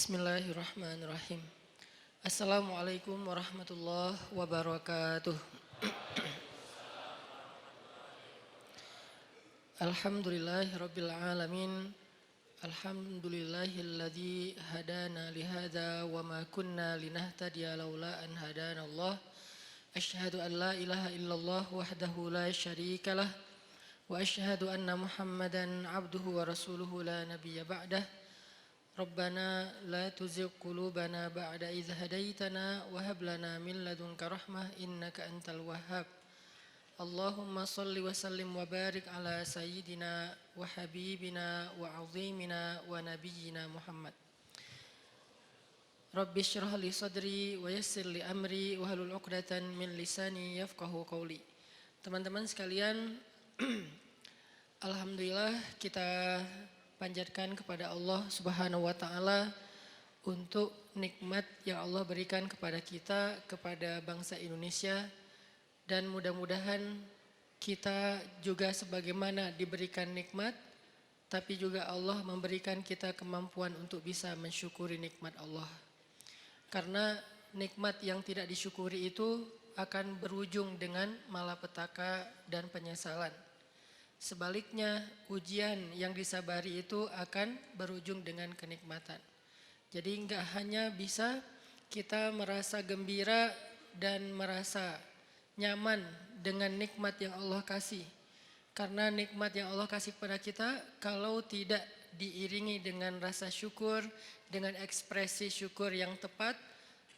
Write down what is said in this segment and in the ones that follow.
Bismillahirrahmanirrahim. Assalamualaikum warahmatullahi wabarakatuh. Alhamdulillahirabbil alamin. Alhamdulillahilladzi hadana lihadza wa ma kunna linahtadiya laula an hadanallah. Asyhadu an la ilaha illallah wahdahu la syarikalah wa asyhadu anna Muhammadan abduhu wa rasuluhu la nabiyya ba'dah. Rabbana la tuzigh qulubana ba'da idh hadaitana wa hab lana min ladunka rahmah innaka antal wahhab. Allahumma salli wa sallim wa barik ala sayyidina wa habibina wa azimina wa nabiyyina Muhammad. Rabbi shrah li sadri wa yassir li amri wa hlul 'uqdatan min lisani yafqahu qawli. Teman-teman sekalian, alhamdulillah kita panjatkan kepada Allah Subhanahu wa taala untuk nikmat yang Allah berikan kepada kita, kepada bangsa Indonesia, dan mudah-mudahan kita juga sebagaimana diberikan nikmat, tapi juga Allah memberikan kita kemampuan untuk bisa mensyukuri nikmat Allah. Karena nikmat yang tidak disyukuri itu akan berujung dengan malapetaka dan penyesalan. Sebaliknya, ujian yang disabari itu akan berujung dengan kenikmatan. Jadi enggak hanya bisa kita merasa gembira dan merasa nyaman dengan nikmat yang Allah kasih. Karena nikmat yang Allah kasih kepada kita, kalau tidak diiringi dengan rasa syukur, dengan ekspresi syukur yang tepat,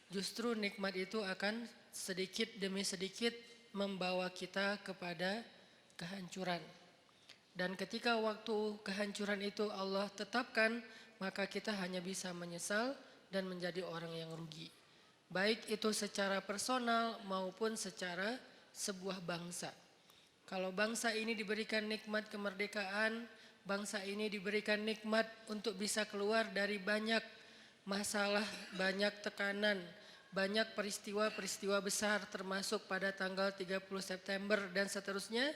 justru nikmat itu akan sedikit demi sedikit membawa kita kepada kehancuran. Dan ketika waktu kehancuran itu Allah tetapkan, maka kita hanya bisa menyesal dan menjadi orang yang rugi. Baik itu secara personal maupun secara sebuah bangsa. Kalau bangsa ini diberikan nikmat kemerdekaan, bangsa ini diberikan nikmat untuk bisa keluar dari banyak masalah, banyak tekanan, banyak peristiwa-peristiwa besar termasuk pada tanggal 30 September dan seterusnya.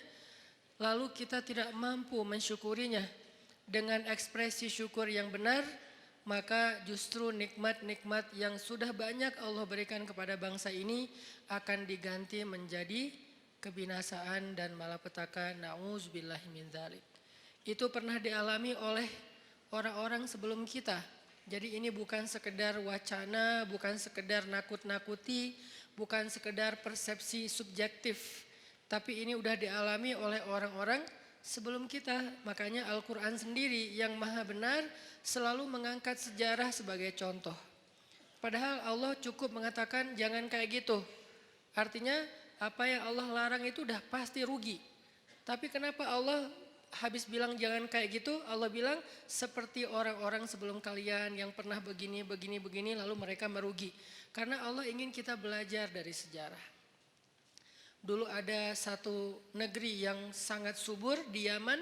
Lalu kita tidak mampu mensyukurinya dengan ekspresi syukur yang benar, maka justru nikmat-nikmat yang sudah banyak Allah berikan kepada bangsa ini akan diganti menjadi kebinasaan dan malapetaka. Na'udzubillahi min dzalik. Itu pernah dialami oleh orang-orang sebelum kita. Jadi ini bukan sekedar wacana, bukan sekedar nakut-nakuti, bukan sekedar persepsi subjektif. Tapi ini udah dialami oleh orang-orang sebelum kita. Makanya Al-Quran sendiri yang maha benar selalu mengangkat sejarah sebagai contoh. Padahal Allah cukup mengatakan jangan kayak gitu. Artinya apa yang Allah larang itu udah pasti rugi. Tapi kenapa Allah habis bilang jangan kayak gitu, Allah bilang seperti orang-orang sebelum kalian yang pernah begini lalu mereka merugi. Karena Allah ingin kita belajar dari sejarah. Dulu ada satu negeri yang sangat subur di Yaman.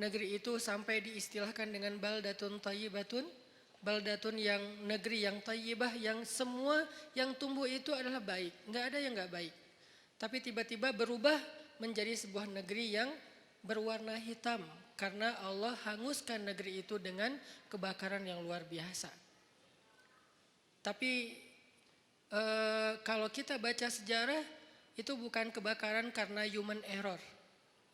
Negeri itu sampai diistilahkan dengan baldatun thayyibatun. Baldatun yang negeri yang thayyibah, yang semua yang tumbuh itu adalah baik. Enggak ada yang enggak baik. Tapi tiba-tiba berubah menjadi sebuah negeri yang berwarna hitam. Karena Allah hanguskan negeri itu dengan kebakaran yang luar biasa. Tapi kalau kita baca sejarah, itu bukan kebakaran karena human error.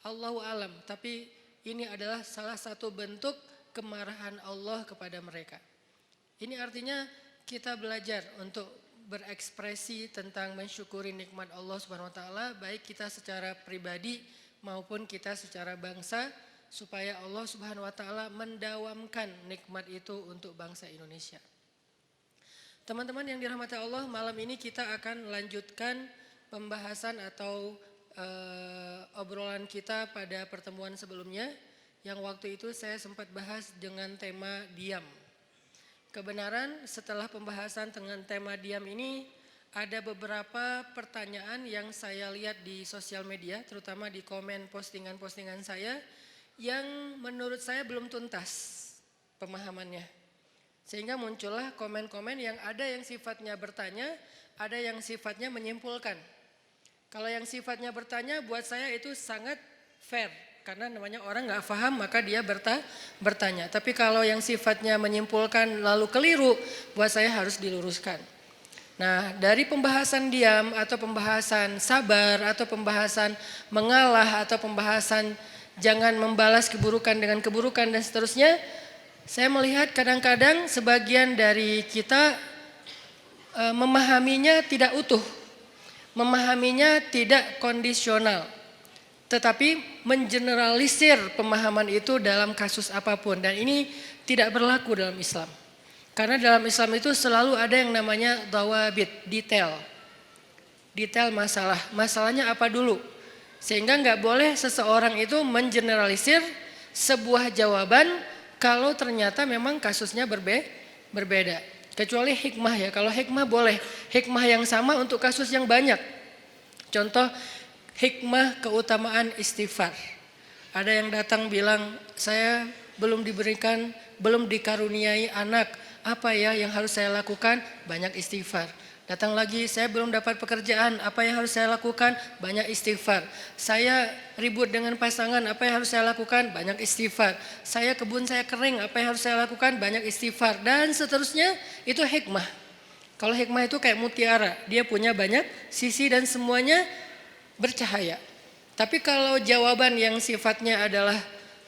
Allahu alam, tapi ini adalah salah satu bentuk kemarahan Allah kepada mereka. Ini artinya kita belajar untuk berekspresi tentang mensyukuri nikmat Allah Subhanahu wa taala, baik kita secara pribadi maupun kita secara bangsa, supaya Allah Subhanahu wa taala mendawamkan nikmat itu untuk bangsa Indonesia. Teman-teman yang dirahmati Allah, malam ini kita akan lanjutkan pembahasan atau obrolan kita pada pertemuan sebelumnya, yang waktu itu saya sempat bahas dengan tema diam. Kebenaran setelah pembahasan dengan tema diam ini, ada beberapa pertanyaan yang saya lihat di sosial media, terutama di komen postingan-postingan saya, yang menurut saya belum tuntas pemahamannya. Sehingga muncullah komen-komen yang ada yang sifatnya bertanya, ada yang sifatnya menyimpulkan. Kalau yang sifatnya bertanya buat saya itu sangat fair, karena namanya orang nggak paham maka dia bertanya. Tapi kalau yang sifatnya menyimpulkan lalu keliru, buat saya harus diluruskan. Nah, dari pembahasan diam atau pembahasan sabar atau pembahasan mengalah atau pembahasan jangan membalas keburukan dengan keburukan dan seterusnya, saya melihat kadang-kadang sebagian dari kita memahaminya tidak utuh, memahaminya tidak kondisional, tetapi mengeneralisir pemahaman itu dalam kasus apapun, dan ini tidak berlaku dalam Islam. Karena dalam Islam itu selalu ada yang namanya dawabit, detail masalah. Masalahnya apa dulu? Sehingga nggak boleh seseorang itu mengeneralisir sebuah jawaban kalau ternyata memang kasusnya berbeda. Kecuali hikmah ya, kalau hikmah boleh. Hikmah yang sama untuk kasus yang banyak. Contoh hikmah keutamaan istighfar. Ada yang datang bilang, saya belum dikaruniai anak. Apa ya yang harus saya lakukan? Banyak istighfar. Datang lagi, saya belum dapat pekerjaan, apa yang harus saya lakukan? Banyak istighfar. Saya ribut dengan pasangan, apa yang harus saya lakukan? Banyak istighfar. Kebun saya kering, apa yang harus saya lakukan? Banyak istighfar. Dan seterusnya, itu hikmah. Kalau hikmah itu kayak mutiara, dia punya banyak sisi dan semuanya bercahaya. Tapi kalau jawaban yang sifatnya adalah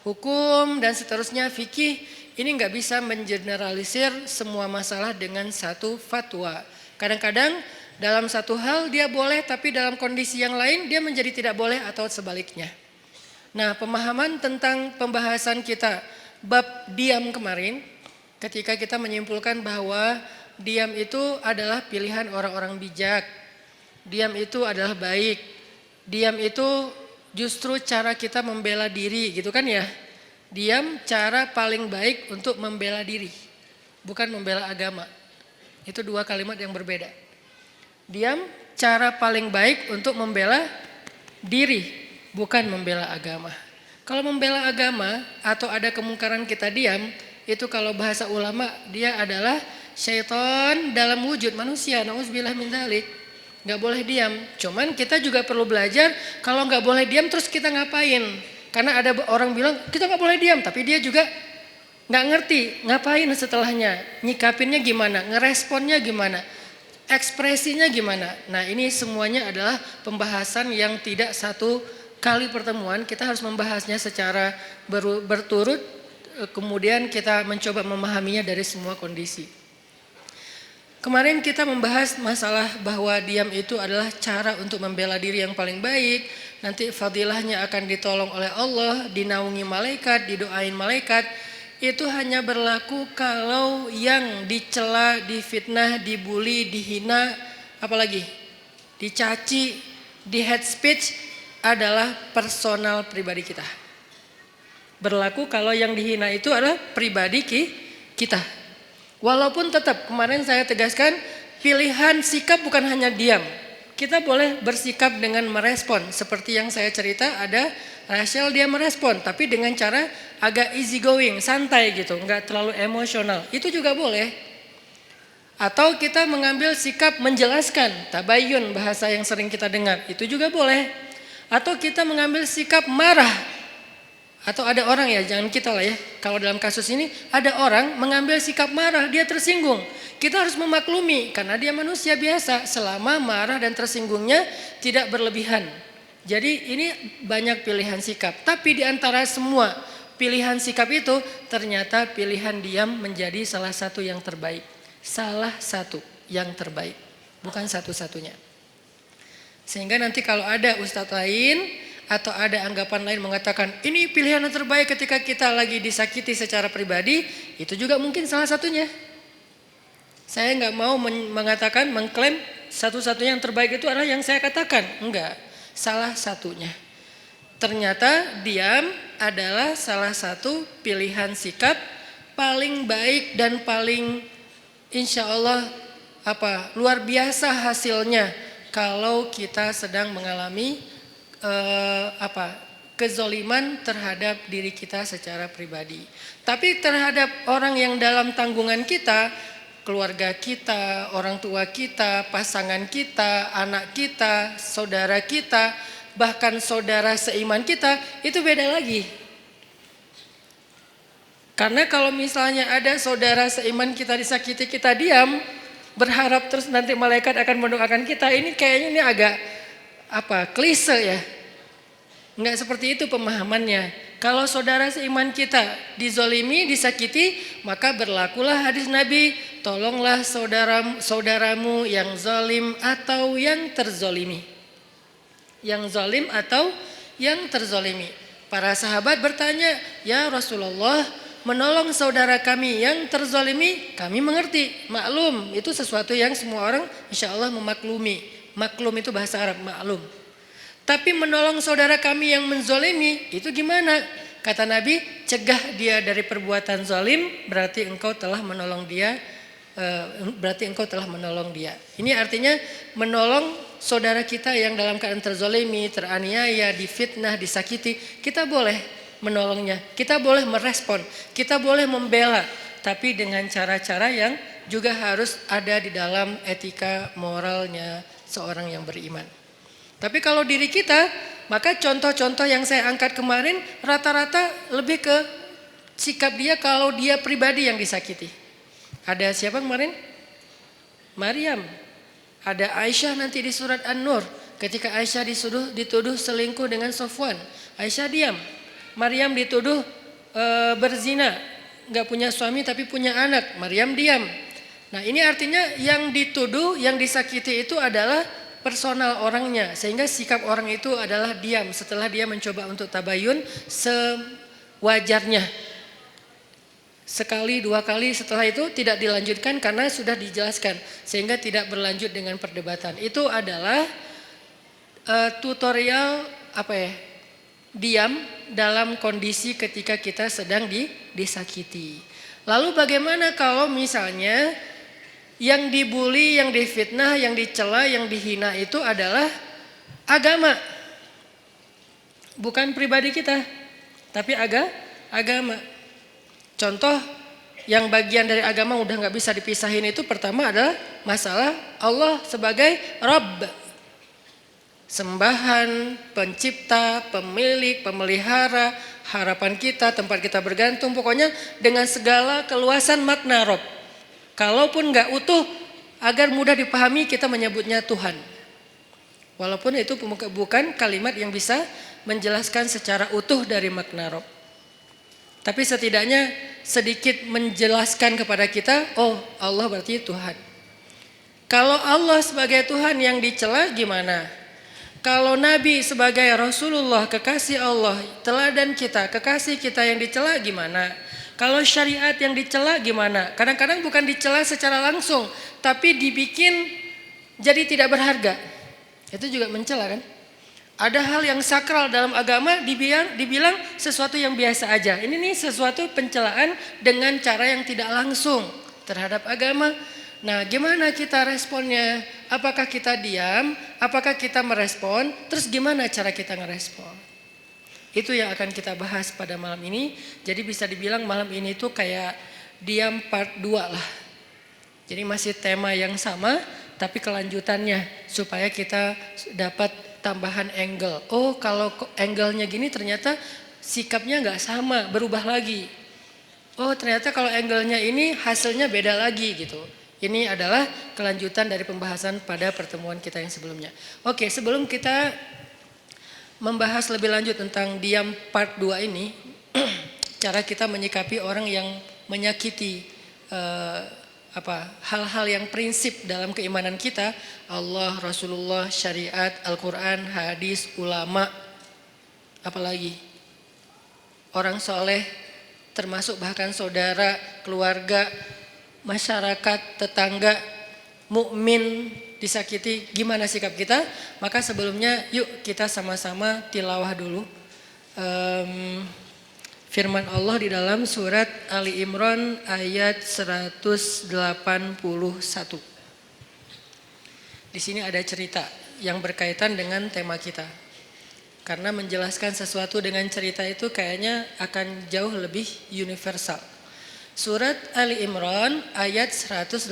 hukum dan seterusnya, fikih, ini nggak bisa mengeneralisir semua masalah dengan satu fatwa. Kadang-kadang dalam satu hal dia boleh, tapi dalam kondisi yang lain dia menjadi tidak boleh atau sebaliknya. Nah, pemahaman tentang pembahasan kita bab diam kemarin, ketika kita menyimpulkan bahwa diam itu adalah pilihan orang-orang bijak, diam itu adalah baik, diam itu justru cara kita membela diri, gitu kan ya. Diam cara paling baik untuk membela diri, bukan membela agama. Itu dua kalimat yang berbeda. Diam cara paling baik untuk membela diri, bukan membela agama. Kalau membela agama atau ada kemungkaran kita diam, itu kalau bahasa ulama dia adalah syaitan dalam wujud manusia. Nauzubillah min dzalik. Gak boleh diam. Cuman kita juga perlu belajar kalau gak boleh diam terus kita ngapain. Karena ada orang bilang kita gak boleh diam, tapi dia juga nggak ngerti ngapain setelahnya, nyikapinnya gimana, ngeresponnya gimana, ekspresinya gimana. Nah, ini semuanya adalah pembahasan yang tidak satu kali pertemuan. Kita harus membahasnya secara berturut, kemudian kita mencoba memahaminya dari semua kondisi. Kemarin kita membahas masalah bahwa diam itu adalah cara untuk membela diri yang paling baik. Nanti fadilahnya akan ditolong oleh Allah, dinaungi malaikat, didoain malaikat. Itu hanya berlaku kalau yang dicela, difitnah, dibully, dihina, apalagi dicaci, di hate speech adalah personal pribadi kita. Berlaku kalau yang dihina itu adalah pribadi kita. Walaupun tetap kemarin saya tegaskan pilihan sikap bukan hanya diam. Kita boleh bersikap dengan merespon. Seperti yang saya cerita ada Rachel dia merespon. Tapi dengan cara agak easy going, santai gitu. Enggak terlalu emosional. Itu juga boleh. Atau kita mengambil sikap menjelaskan. Tabayun bahasa yang sering kita dengar. Itu juga boleh. Atau kita mengambil sikap marah. Atau ada orang ya, jangan kita lah ya. Kalau dalam kasus ini ada orang mengambil sikap marah, dia tersinggung. Kita harus memaklumi karena dia manusia biasa selama marah dan tersinggungnya tidak berlebihan. Jadi ini banyak pilihan sikap. Tapi di antara semua pilihan sikap itu ternyata pilihan diam menjadi salah satu yang terbaik. Salah satu yang terbaik, bukan satu-satunya. Sehingga nanti kalau ada ustadz lain atau ada anggapan lain mengatakan ini pilihan yang terbaik ketika kita lagi disakiti secara pribadi, itu juga mungkin salah satunya. Saya nggak mau mengatakan, mengklaim satu-satunya yang terbaik itu adalah yang saya katakan. Enggak, salah satunya. Ternyata diam adalah salah satu pilihan sikap paling baik dan paling insya Allah luar biasa hasilnya kalau kita sedang mengalami kezoliman terhadap diri kita secara pribadi. Tapi terhadap orang yang dalam tanggungan kita, keluarga kita, orang tua kita, pasangan kita, anak kita, saudara kita, bahkan saudara seiman kita, itu beda lagi. Karena kalau misalnya ada saudara seiman kita disakiti, kita diam, berharap terus nanti malaikat akan mendoakan kita, ini kayaknya ini agak klise ya. Enggak seperti itu pemahamannya. Kalau saudara seiman kita dizolimi, disakiti, maka berlakulah hadis Nabi, tolonglah saudaramu yang zalim atau yang terzolimi. Yang zalim atau yang terzolimi. Para sahabat bertanya, ya Rasulullah, menolong saudara kami yang terzolimi, kami mengerti, maklum, itu sesuatu yang semua orang insya Allah memaklumi. Maklum itu bahasa Arab, maklum. Tapi menolong saudara kami yang menzolimi, itu gimana? Kata Nabi, cegah dia dari perbuatan zalim, berarti engkau telah menolong dia. Ini artinya menolong saudara kita yang dalam keadaan terzolimi, teraniaya, difitnah, disakiti, kita boleh menolongnya, kita boleh merespon, kita boleh membela, tapi dengan cara-cara yang juga harus ada di dalam etika moralnya seorang yang beriman. Tapi kalau diri kita, maka contoh-contoh yang saya angkat kemarin rata-rata lebih ke sikap dia kalau dia pribadi yang disakiti. Ada siapa kemarin? Maryam. Ada Aisyah nanti di surat An-Nur. Ketika Aisyah dituduh selingkuh dengan Sofwan, Aisyah diam. Maryam dituduh berzina, nggak punya suami tapi punya anak, Maryam diam. Nah ini artinya yang dituduh, yang disakiti itu adalah personal orangnya, sehingga sikap orang itu adalah diam setelah dia mencoba untuk tabayun sewajarnya. Sekali, dua kali, setelah itu tidak dilanjutkan karena sudah dijelaskan, sehingga tidak berlanjut dengan perdebatan. Itu adalah tutorial diam dalam kondisi ketika kita sedang disakiti. Lalu bagaimana kalau misalnya yang dibully, yang difitnah, yang dicela, yang dihina itu adalah agama. Bukan pribadi kita, tapi agama. Contoh yang bagian dari agama udah gak bisa dipisahin itu pertama adalah masalah Allah sebagai Rabb. Sembahan, pencipta, pemilik, pemelihara, harapan kita, tempat kita bergantung, pokoknya dengan segala keluasan makna Rabb. Kalaupun gak utuh, agar mudah dipahami kita menyebutnya Tuhan. Walaupun itu bukan kalimat yang bisa menjelaskan secara utuh dari makna Rabb. Tapi setidaknya sedikit menjelaskan kepada kita, oh Allah berarti Tuhan. Kalau Allah sebagai Tuhan yang dicela gimana? Kalau Nabi sebagai Rasulullah, kekasih Allah, teladan kita, kekasih kita yang dicela gimana? Kalau syariat yang dicela gimana? Kadang-kadang bukan dicela secara langsung, tapi dibikin jadi tidak berharga. Itu juga mencela kan? Ada hal yang sakral dalam agama dibilang sesuatu yang biasa aja. Ini nih sesuatu pencelaan dengan cara yang tidak langsung terhadap agama. Nah, gimana kita responnya? Apakah kita diam? Apakah kita merespon? Terus gimana cara kita ngerespon? Itu yang akan kita bahas pada malam ini. Jadi bisa dibilang malam ini tuh kayak diam part 2 lah. Jadi masih tema yang sama tapi kelanjutannya supaya kita dapat tambahan angle. Oh kalau angle-nya gini ternyata sikapnya gak sama, berubah lagi. Oh ternyata kalau angle-nya ini hasilnya beda lagi gitu. Ini adalah kelanjutan dari pembahasan pada pertemuan kita yang sebelumnya. Oke, sebelum kita membahas lebih lanjut tentang diam part 2 ini, cara kita menyikapi orang yang menyakiti hal-hal yang prinsip dalam keimanan kita, Allah, Rasulullah, syariat, Al-Quran, hadis, ulama, apalagi orang soleh, termasuk bahkan saudara, keluarga, masyarakat, tetangga, mukmin disakiti, gimana sikap kita? Maka sebelumnya yuk kita sama-sama tilawah dulu firman Allah di dalam surat Ali Imran ayat 181. Di sini ada cerita yang berkaitan dengan tema kita. Karena menjelaskan sesuatu dengan cerita itu kayaknya akan jauh lebih universal. Surat Ali Imran ayat 181.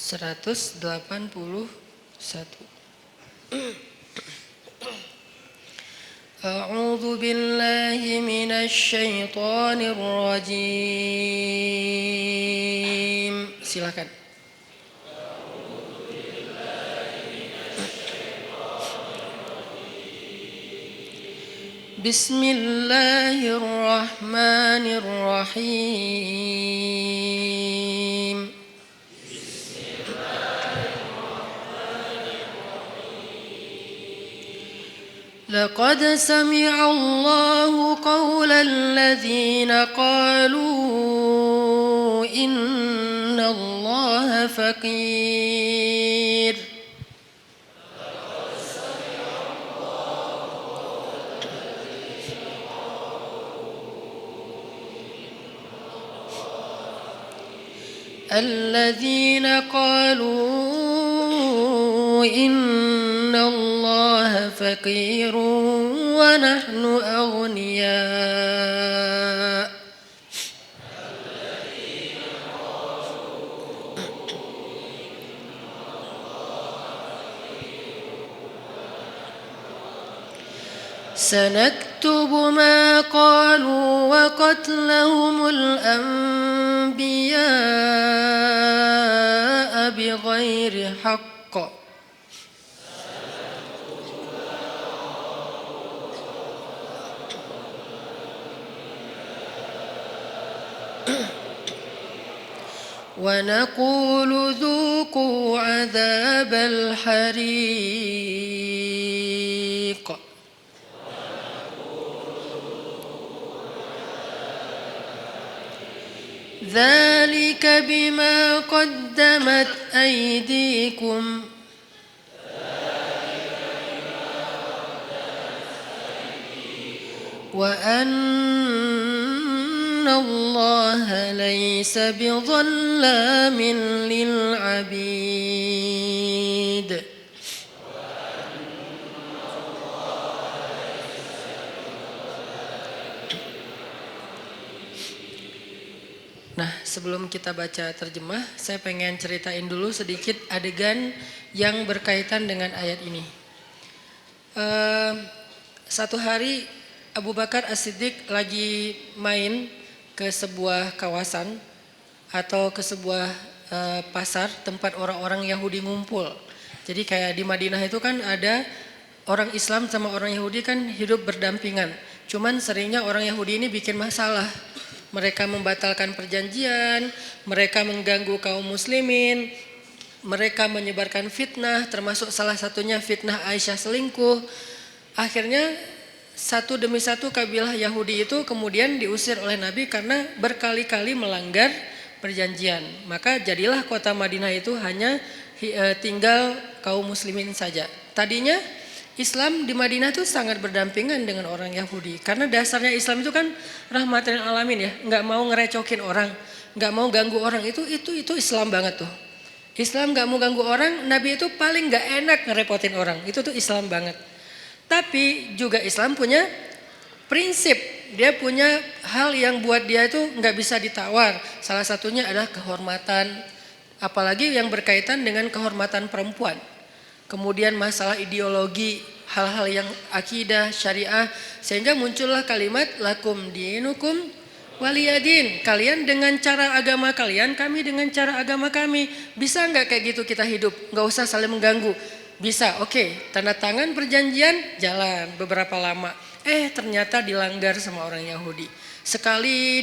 181. A'udzu billahi minasy syaithanir rajim. Silakan. Bismillahirrahmanirrahim. لقد سمع الله قول الذين قالوا إن الله فقير الذين قالوا إن الله فقير ونحن أغنياء سنكتب ما قالوا وقتلهم الأنبياء بغير حق ونقول ذوقوا عذاب الحريق ذلك بما قدمت أيديكم وأن الله ليس بظلام للعبيد Nah, sebelum kita baca terjemah, saya pengen ceritain dulu sedikit adegan yang berkaitan dengan ayat ini. Satu hari Abu Bakar As-Siddiq lagi main ke sebuah kawasan atau ke sebuah pasar tempat orang-orang Yahudi ngumpul. Jadi kayak di Madinah itu kan ada orang Islam sama orang Yahudi kan hidup berdampingan. Cuman seringnya orang Yahudi ini bikin masalah. Mereka membatalkan perjanjian, mereka mengganggu kaum muslimin, mereka menyebarkan fitnah, termasuk salah satunya fitnah Aisyah selingkuh. Akhirnya satu demi satu kabilah Yahudi itu kemudian diusir oleh Nabi karena berkali-kali melanggar perjanjian. Maka jadilah kota Madinah itu hanya tinggal kaum muslimin saja. Tadinya Islam di Madinah itu sangat berdampingan dengan orang Yahudi. Karena dasarnya Islam itu kan rahmatan lil alamin ya. Nggak mau ngerecokin orang, nggak mau ganggu orang. Itu Islam banget tuh. Islam nggak mau ganggu orang, Nabi itu paling nggak enak ngerepotin orang. Itu tuh Islam banget. Tapi juga Islam punya prinsip. Dia punya hal yang buat dia itu nggak bisa ditawar. Salah satunya adalah kehormatan. Apalagi yang berkaitan dengan kehormatan perempuan. Kemudian masalah ideologi, hal-hal yang akidah, syariah, sehingga muncullah kalimat lakum dinukum waliyadin. Kalian dengan cara agama kalian, kami dengan cara agama kami. Bisa nggak kayak gitu kita hidup? Nggak usah saling mengganggu. Bisa, oke. Tanda tangan perjanjian, jalan beberapa lama. Ternyata dilanggar sama orang Yahudi. Sekali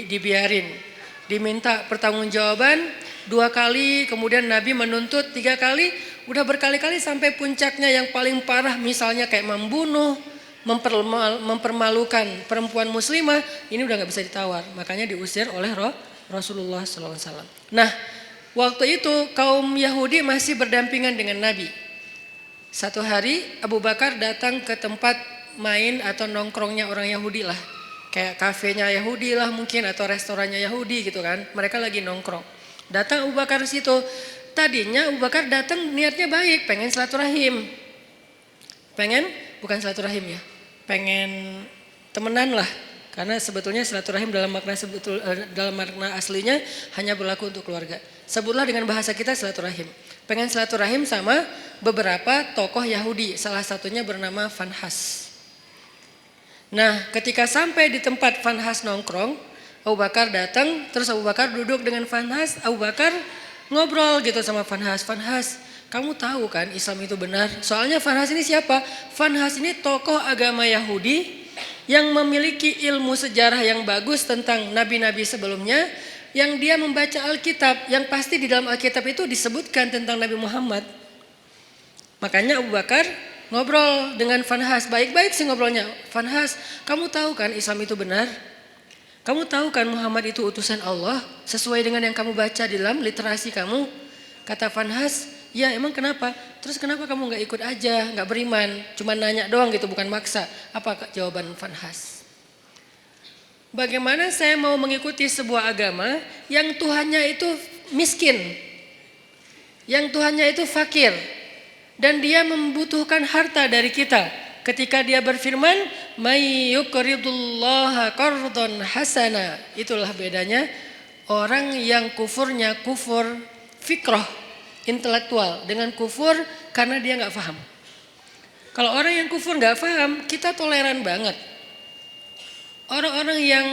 dibiarin, diminta pertanggungjawaban 2 kali, kemudian Nabi menuntut 3 kali. Udah berkali-kali sampai puncaknya yang paling parah misalnya kayak membunuh, mempermalukan perempuan muslimah, ini udah gak bisa ditawar. Makanya diusir oleh Rasulullah SAW. Nah, waktu itu kaum Yahudi masih berdampingan dengan Nabi. Satu hari Abu Bakar datang ke tempat main atau nongkrongnya orang Yahudi lah. Kayak kafenya Yahudi lah mungkin atau restorannya Yahudi gitu kan. Mereka lagi nongkrong. Datang Abu Bakar situ. Tadinya Abu Bakar datang niatnya baik, pengen silaturahim. Bukan silaturahim ya, pengen temenan lah. Karena sebetulnya silaturahim dalam makna aslinya hanya berlaku untuk keluarga. Sebutlah dengan bahasa kita silaturahim. Pengen silaturahim sama beberapa tokoh Yahudi, salah satunya bernama Fanhas. Nah, ketika sampai di tempat Fanhas nongkrong, Abu Bakar datang, terus Abu Bakar duduk dengan Fanhas, Abu Bakar ngobrol gitu sama Fanhas. Fanhas, kamu tahu kan Islam itu benar? Soalnya Fanhas ini siapa? Fanhas ini tokoh agama Yahudi yang memiliki ilmu sejarah yang bagus tentang nabi-nabi sebelumnya, yang dia membaca Alkitab, yang pasti di dalam Alkitab itu disebutkan tentang Nabi Muhammad. Makanya Abu Bakar ngobrol dengan Fanhas, baik-baik sih ngobrolnya. Fanhas, kamu tahu kan Islam itu benar? Kamu tahu kan Muhammad itu utusan Allah sesuai dengan yang kamu baca di dalam literasi kamu? Kata Fanhas, ya emang kenapa? Terus kenapa kamu gak ikut aja, gak beriman? Cuma nanya doang gitu, bukan maksa. Apa jawaban Fanhas? Bagaimana saya mau mengikuti sebuah agama yang Tuhannya itu miskin, yang Tuhannya itu fakir, dan dia membutuhkan harta dari kita. Ketika dia berfirman, "May yuqridullaha qardan hasana." Itulah bedanya orang yang kufurnya kufur fikrah, intelektual, dengan kufur karena dia nggak paham. Kalau orang yang kufur nggak paham, kita toleran banget. Orang-orang yang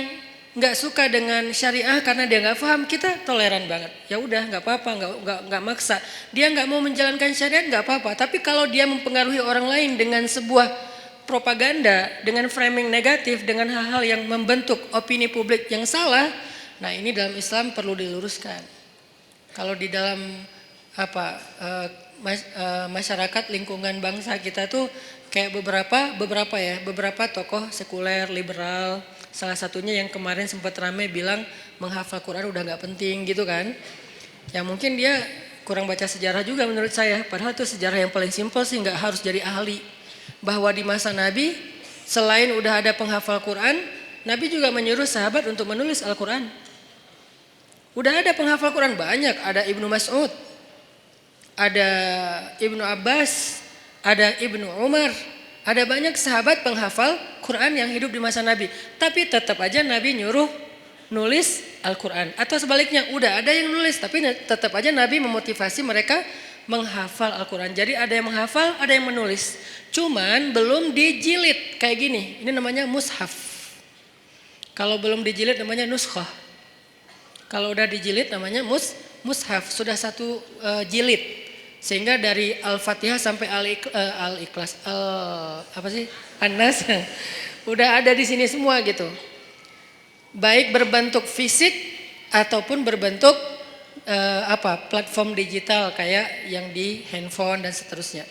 nggak suka dengan syariah karena dia nggak paham, kita toleran banget. Ya udah nggak apa-apa, nggak maksa. Dia nggak mau menjalankan syariat nggak apa-apa. Tapi kalau dia mempengaruhi orang lain dengan sebuah propaganda, dengan framing negatif, dengan hal-hal yang membentuk opini publik yang salah, nah ini dalam Islam perlu diluruskan. Kalau di dalam masyarakat lingkungan bangsa kita tuh kayak beberapa tokoh sekuler liberal, salah satunya yang kemarin sempat ramai bilang menghafal Quran udah nggak penting gitu kan. Ya mungkin dia kurang baca sejarah juga menurut saya, padahal itu sejarah yang paling simpel sih, nggak harus jadi ahli. Bahwa di masa Nabi selain udah ada penghafal Quran, Nabi juga menyuruh sahabat untuk menulis Al-Quran. Udah ada penghafal Quran banyak, ada Ibnu Mas'ud, ada Ibnu Abbas, ada Ibnu Umar, ada banyak sahabat penghafal Quran yang hidup di masa Nabi. Tapi tetap aja Nabi nyuruh nulis Al-Quran. Atau sebaliknya, udah ada yang nulis tapi tetap aja Nabi memotivasi mereka menghafal Al-Quran. Jadi ada yang menghafal, ada yang menulis. Cuman belum dijilid kayak gini, ini namanya mushaf. Kalau belum dijilid namanya nuskhah. Kalau udah dijilid namanya mushaf, sudah satu jilid. Sehingga dari Al-Fatihah sampai Al-Ikhlas, An-Nas udah ada di sini semua gitu. Baik berbentuk fisik ataupun berbentuk platform digital kayak yang di handphone dan seterusnya.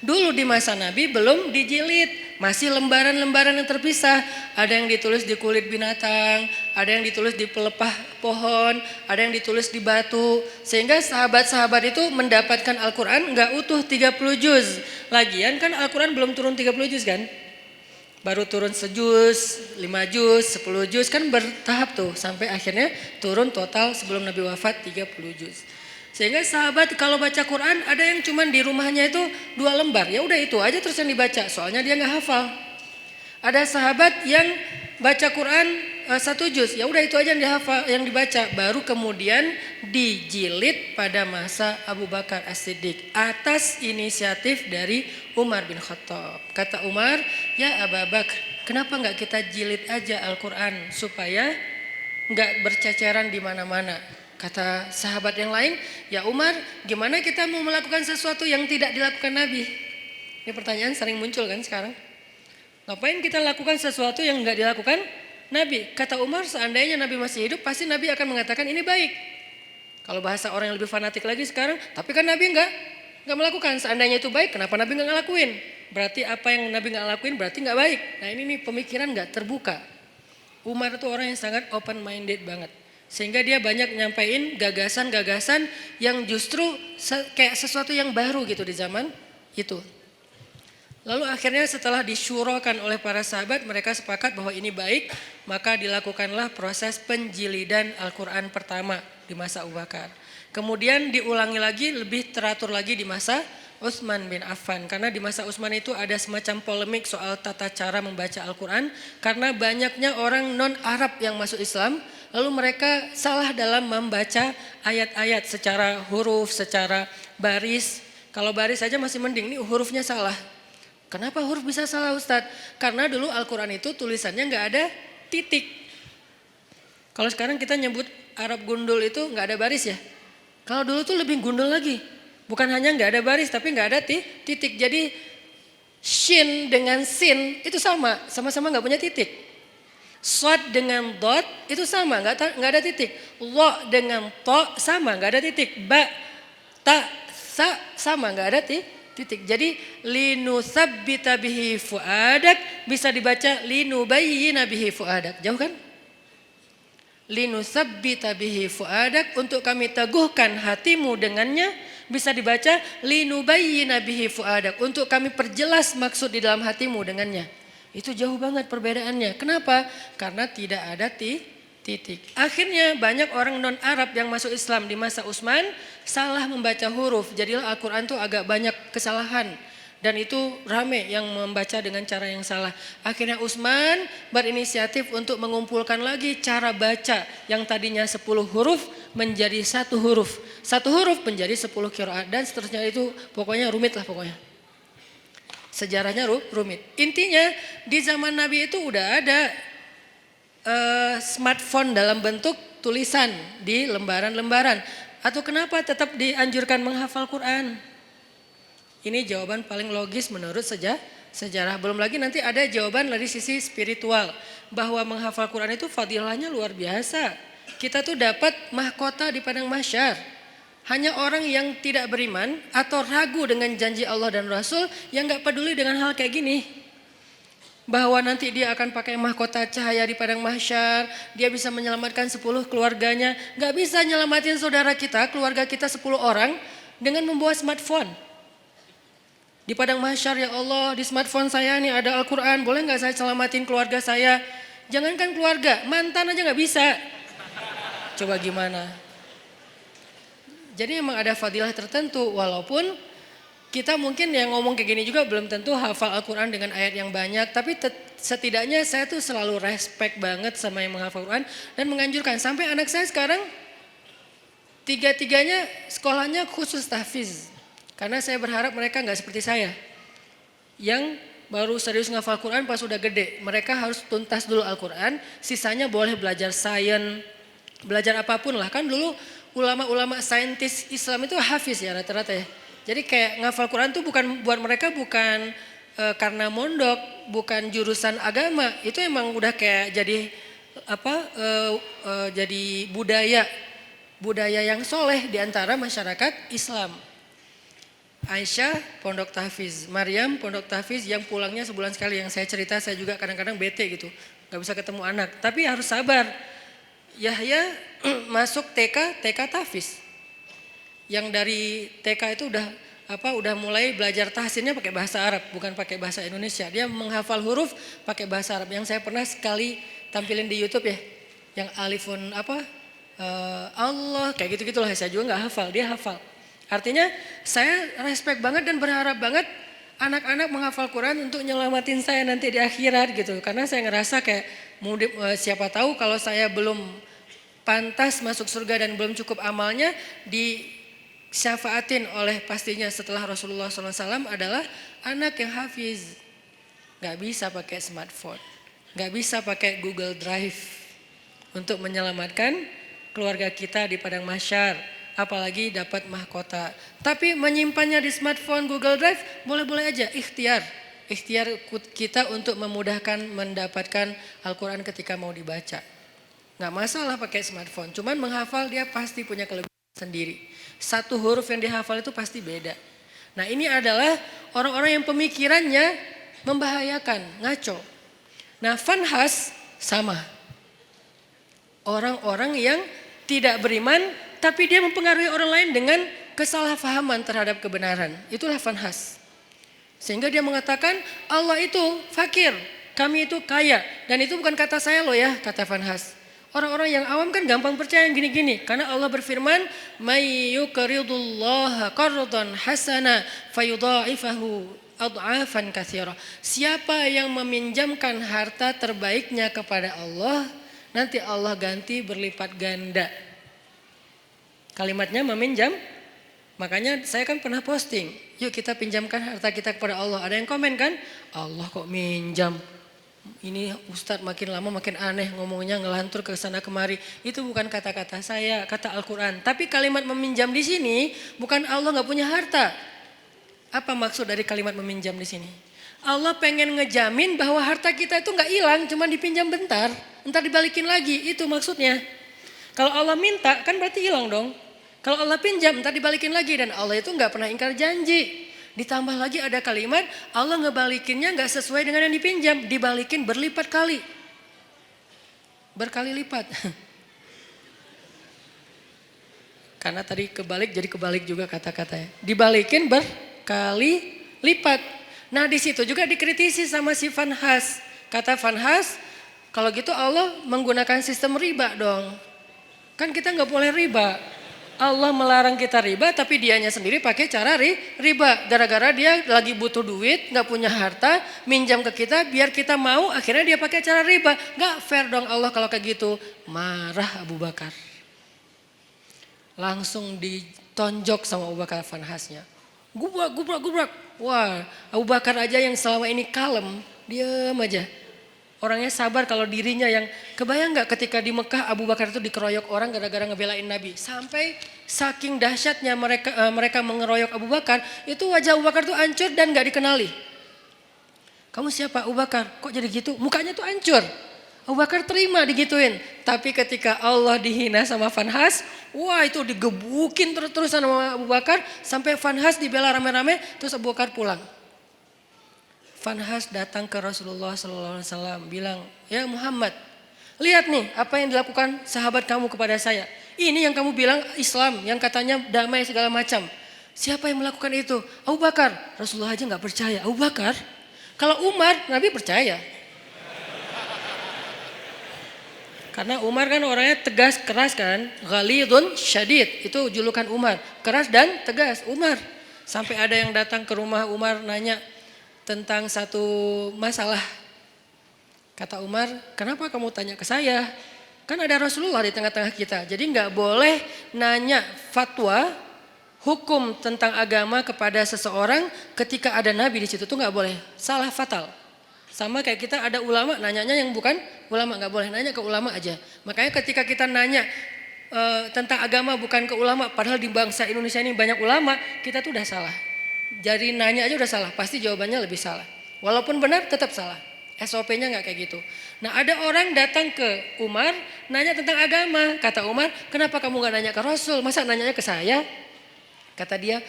Dulu di masa Nabi belum dijilid, masih lembaran-lembaran yang terpisah. Ada yang ditulis di kulit binatang, ada yang ditulis di pelepah pohon, ada yang ditulis di batu. Sehingga sahabat-sahabat itu mendapatkan Al-Quran nggak utuh 30 juz. Lagian kan Al-Quran belum turun 30 juz kan? Baru turun sejuz, 5 juz, 10 juz, kan bertahap tuh. Sampai akhirnya turun total sebelum Nabi wafat 30 juz. Sehingga sahabat kalau baca Quran ada yang cuman di rumahnya itu 2 lembar. Ya udah itu aja terus yang dibaca, soalnya dia nggak hafal. Ada sahabat yang baca Quran 1 juz, ya udah itu aja yang dihafal, yang dibaca. Baru kemudian dijilid pada masa Abu Bakar As-Siddiq atas inisiatif dari Umar bin Khattab. Kata Umar, ya Abu Bakar, kenapa nggak kita jilid aja Al-Quran supaya nggak berceceran di mana-mana? Kata sahabat yang lain, ya Umar, gimana kita mau melakukan sesuatu yang tidak dilakukan Nabi? Ini pertanyaan sering muncul kan sekarang. Ngapain kita lakukan sesuatu yang nggak dilakukan Nabi? Kata Umar, seandainya Nabi masih hidup, pasti Nabi akan mengatakan ini baik. Kalau bahasa orang yang lebih fanatik lagi sekarang, tapi kan Nabi nggak melakukan. Seandainya itu baik, kenapa Nabi nggak ngelakuin? Berarti apa yang Nabi nggak lakuin berarti nggak baik. Nah ini nih pemikiran nggak terbuka. Umar itu orang yang sangat open minded banget. Sehingga dia banyak nyampain gagasan-gagasan yang justru kayak sesuatu yang baru gitu di zaman itu. Lalu akhirnya setelah disyurakan oleh para sahabat, mereka sepakat bahwa ini baik, maka dilakukanlah proses penjilidan Al-Quran pertama di masa Abu Bakar. Kemudian diulangi lagi, lebih teratur lagi di masa Utsman bin Affan. Karena di masa Utsman itu ada semacam polemik soal tata cara membaca Al-Quran. Karena banyaknya orang non-Arab yang masuk Islam. Lalu mereka salah dalam membaca ayat-ayat secara huruf, secara baris. Kalau baris saja masih mending, ini hurufnya salah. Kenapa huruf bisa salah Ustadz? Karena dulu Al-Quran itu tulisannya nggak ada titik. Kalau sekarang kita nyebut Arab gundul itu nggak ada baris ya. Kalau dulu tuh lebih gundul lagi. Bukan hanya nggak ada baris tapi nggak ada titik. Jadi shin dengan sin itu sama-sama nggak punya titik. Shad dengan dot itu sama, nggak ada titik. Lo dengan to sama, nggak ada titik. Ba, ta, sa sama, nggak ada titik. Jadi linusabbita bihi fuadak bisa dibaca linubayyina bihi fuadak. Jauh kan? Linusabbita bihi fuadak, untuk kami teguhkan hatimu dengannya. Bisa dibaca linubayyina bihi fuadak, untuk kami perjelas maksud di dalam hatimu dengannya. Itu jauh banget perbedaannya. Kenapa? Karena tidak ada titik. Akhirnya banyak orang non-Arab yang masuk Islam di masa Utsman salah membaca huruf. Jadilah Al-Quran itu agak banyak kesalahan. Dan itu rame yang membaca dengan cara yang salah. Akhirnya Utsman berinisiatif untuk mengumpulkan lagi cara baca yang tadinya 10 huruf menjadi 1 huruf. 1 huruf menjadi 10 qiraat dan seterusnya, itu pokoknya rumit lah pokoknya. Sejarahnya rumit. Intinya di zaman Nabi itu udah ada smartphone dalam bentuk tulisan di lembaran-lembaran. Atau kenapa tetap dianjurkan menghafal Quran? Ini jawaban paling logis menurut sejarah. Belum lagi nanti ada jawaban dari sisi spiritual. Bahwa menghafal Quran itu fadilahnya luar biasa. Kita tuh dapat mahkota di padang mahsyar. Hanya orang yang tidak beriman atau ragu dengan janji Allah dan Rasul yang gak peduli dengan hal kayak gini. Bahwa nanti dia akan pakai mahkota cahaya di padang mahsyar. Dia bisa menyelamatkan 10 keluarganya. Gak bisa nyelamatin saudara kita, keluarga kita 10 orang dengan membawa smartphone. Di padang mahsyar, ya Allah, di smartphone saya nih ada Al-Quran, boleh gak saya selamatin keluarga saya? Jangankan keluarga, mantan aja gak bisa. Coba gimana? Jadi memang ada fadilah tertentu, walaupun kita mungkin yang ngomong kayak gini juga belum tentu hafal Al-Quran dengan ayat yang banyak. Tapi setidaknya saya tuh selalu respect banget sama yang menghafal Al-Quran dan menganjurkan. Sampai anak saya sekarang tiga-tiganya sekolahnya khusus tahfiz. Karena saya berharap mereka nggak seperti saya, yang baru serius ngafal Quran pas udah gede. Mereka harus tuntas dulu Al-Quran, sisanya boleh belajar sains, belajar apapun lah. Kan dulu ulama-ulama saintis Islam itu hafiz ya rata-rata ya. Jadi kayak ngafal Quran tuh bukan buat mereka, bukan karena mondok, bukan jurusan agama. Itu emang udah kayak jadi jadi budaya yang soleh di antara masyarakat Islam. Aisyah pondok tahfiz, Maryam pondok tahfiz yang pulangnya sebulan sekali. Yang saya cerita, saya juga kadang-kadang bete gitu, gak bisa ketemu anak. Tapi harus sabar. Yahya masuk TK tahfiz. Yang dari TK itu udah mulai belajar tahsinnya pakai bahasa Arab, bukan pakai bahasa Indonesia. Dia menghafal huruf pakai bahasa Arab. Yang saya pernah sekali tampilin di YouTube ya, yang alifun Allah kayak gitu-gitulah. Saya juga nggak hafal, dia hafal. Artinya saya respect banget dan berharap banget anak-anak menghafal Quran untuk nyelamatin saya nanti di akhirat gitu. Karena saya ngerasa kayak siapa tahu kalau saya belum pantas masuk surga dan belum cukup amalnya, disyafaatin oleh pastinya setelah Rasulullah SAW adalah anak yang hafiz. Gak bisa pakai smartphone, gak bisa pakai Google Drive untuk menyelamatkan keluarga kita di padang mahsyar. Apalagi dapat mahkota. Tapi menyimpannya di smartphone, Google Drive, boleh-boleh aja, ikhtiar. Ikhtiar kita untuk memudahkan mendapatkan Al-Quran ketika mau dibaca. Gak masalah pakai smartphone, cuman menghafal dia pasti punya kelebihan sendiri. 1 huruf yang dihafal itu pasti beda. Nah ini adalah orang-orang yang pemikirannya membahayakan, ngaco. Nah Fanhas sama. Orang-orang yang tidak beriman tapi dia mempengaruhi orang lain dengan kesalahpahaman terhadap kebenaran. Itulah Fanhas. Sehingga dia mengatakan Allah itu fakir, kami itu kaya. Dan itu bukan kata saya loh ya, kata Fanhas. Orang-orang yang awam kan gampang percaya yang gini-gini. Karena Allah berfirman, "May yuqridullaha qardan hasana fayudha'ifahu ad'afan katsira." Siapa yang meminjamkan harta terbaiknya kepada Allah, nanti Allah ganti berlipat ganda. Kalimatnya meminjam. Makanya saya kan pernah posting, yuk kita pinjamkan harta kita kepada Allah. Ada yang komen kan, Allah kok minjam. Ini Ustadz makin lama makin aneh ngomongnya, ngelantur ke sana kemari. Itu bukan kata-kata saya, kata Al-Quran. Tapi kalimat meminjam di sini bukan Allah nggak punya harta. Apa maksud dari kalimat meminjam di sini? Allah pengen ngejamin bahwa harta kita itu nggak hilang, cuma dipinjam bentar, entar dibalikin lagi. Itu maksudnya. Kalau Allah minta kan berarti hilang dong. Kalau Allah pinjam entar dibalikin lagi, dan Allah itu nggak pernah ingkar janji. Ditambah lagi ada kalimat Allah ngebalikinnya nggak sesuai dengan yang dipinjam, dibalikin berlipat kali, berkali lipat. Karena tadi kebalik jadi kebalik juga kata-katanya, dibalikin berkali lipat. Nah di situ juga dikritisi sama si Vanhas. Kata Vanhas, kalau gitu Allah menggunakan sistem riba dong. Kan kita nggak boleh riba. Allah melarang kita riba, tapi dianya sendiri pakai cara riba. Gara-gara dia lagi butuh duit, nggak punya harta, minjam ke kita, biar kita mau, akhirnya dia pakai cara riba. Nggak fair dong Allah kalau kayak gitu. Marah Abu Bakar. Langsung ditonjok sama Abu Bakar Vanhasnya. Gubrak. Wah, Abu Bakar aja yang selama ini kalem, diam aja. Orangnya sabar kalau dirinya yang, kebayang gak ketika di Mekah Abu Bakar itu dikeroyok orang gara-gara ngebelain Nabi. Sampai saking dahsyatnya mereka mengeroyok Abu Bakar, itu wajah Abu Bakar tuh hancur dan gak dikenali. Kamu siapa Abu Bakar? Kok jadi gitu? Mukanya tuh hancur. Abu Bakar terima digituin. Tapi ketika Allah dihina sama Vanhas, wah itu digebukin terus-terusan sama Abu Bakar. Sampai Vanhas dibela rame-rame, terus Abu Bakar pulang. Vanhas datang ke Rasulullah SAW bilang, ya Muhammad, lihat nih apa yang dilakukan sahabat kamu kepada saya. Ini yang kamu bilang Islam, yang katanya damai segala macam. Siapa yang melakukan itu? Abu Bakar. Rasulullah aja gak percaya. Abu Bakar? Kalau Umar, Nabi percaya. Karena Umar kan orangnya tegas, keras kan. Ghalidun syadid, itu julukan Umar. Keras dan tegas, Umar. Sampai ada yang datang ke rumah Umar nanya tentang satu masalah. Kata Umar, kenapa kamu tanya ke saya? Kan ada Rasulullah di tengah-tengah kita. Jadi gak boleh nanya fatwa, hukum tentang agama kepada seseorang ketika ada Nabi di situ, tuh gak boleh. Salah fatal. Sama kayak kita ada ulama, nanyanya yang bukan ulama, gak boleh nanya ke ulama aja. Makanya ketika kita nanya tentang agama bukan ke ulama, padahal di bangsa Indonesia ini banyak ulama, kita tuh udah salah. Jadi nanya aja udah salah, pasti jawabannya lebih salah. Walaupun benar tetap salah. SOP-nya gak kayak gitu. Nah ada orang datang ke Umar, nanya tentang agama. Kata Umar, kenapa kamu gak nanya ke Rasul? Masa nanyanya ke saya? Kata dia,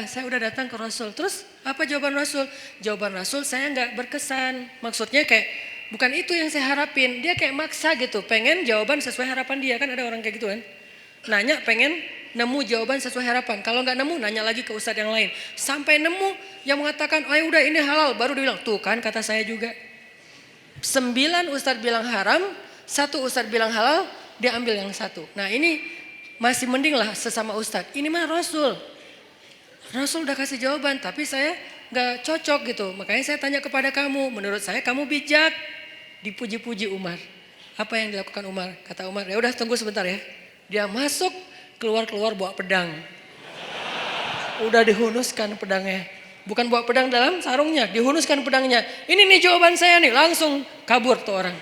saya udah datang ke Rasul. Terus apa jawaban Rasul? Jawaban Rasul saya gak berkesan. Maksudnya kayak bukan itu yang saya harapin. Dia kayak maksa gitu, pengen jawaban sesuai harapan dia. Kan ada orang kayak gitu kan. Nanya pengen nemu jawaban sesuai harapan. Kalau nggak nemu nanya lagi ke ustadz yang lain. Sampai nemu yang mengatakan, oh ya udah ini halal. Baru dia bilang, tuh kan kata saya juga. 9 ustadz bilang haram, 1 ustadz bilang halal, dia ambil yang 1. Nah ini masih mending lah sesama ustadz. Ini mah Rasul. Rasul udah kasih jawaban, tapi saya nggak cocok gitu. Makanya saya tanya kepada kamu, menurut saya kamu bijak. Dipuji-puji Umar. Apa yang dilakukan Umar? Kata Umar, ya udah tunggu sebentar ya. Dia masuk, keluar bawa pedang. Udah dihunuskan pedangnya. Bukan bawa pedang dalam sarungnya, dihunuskan pedangnya. Ini nih jawaban saya nih, langsung kabur tuh orang.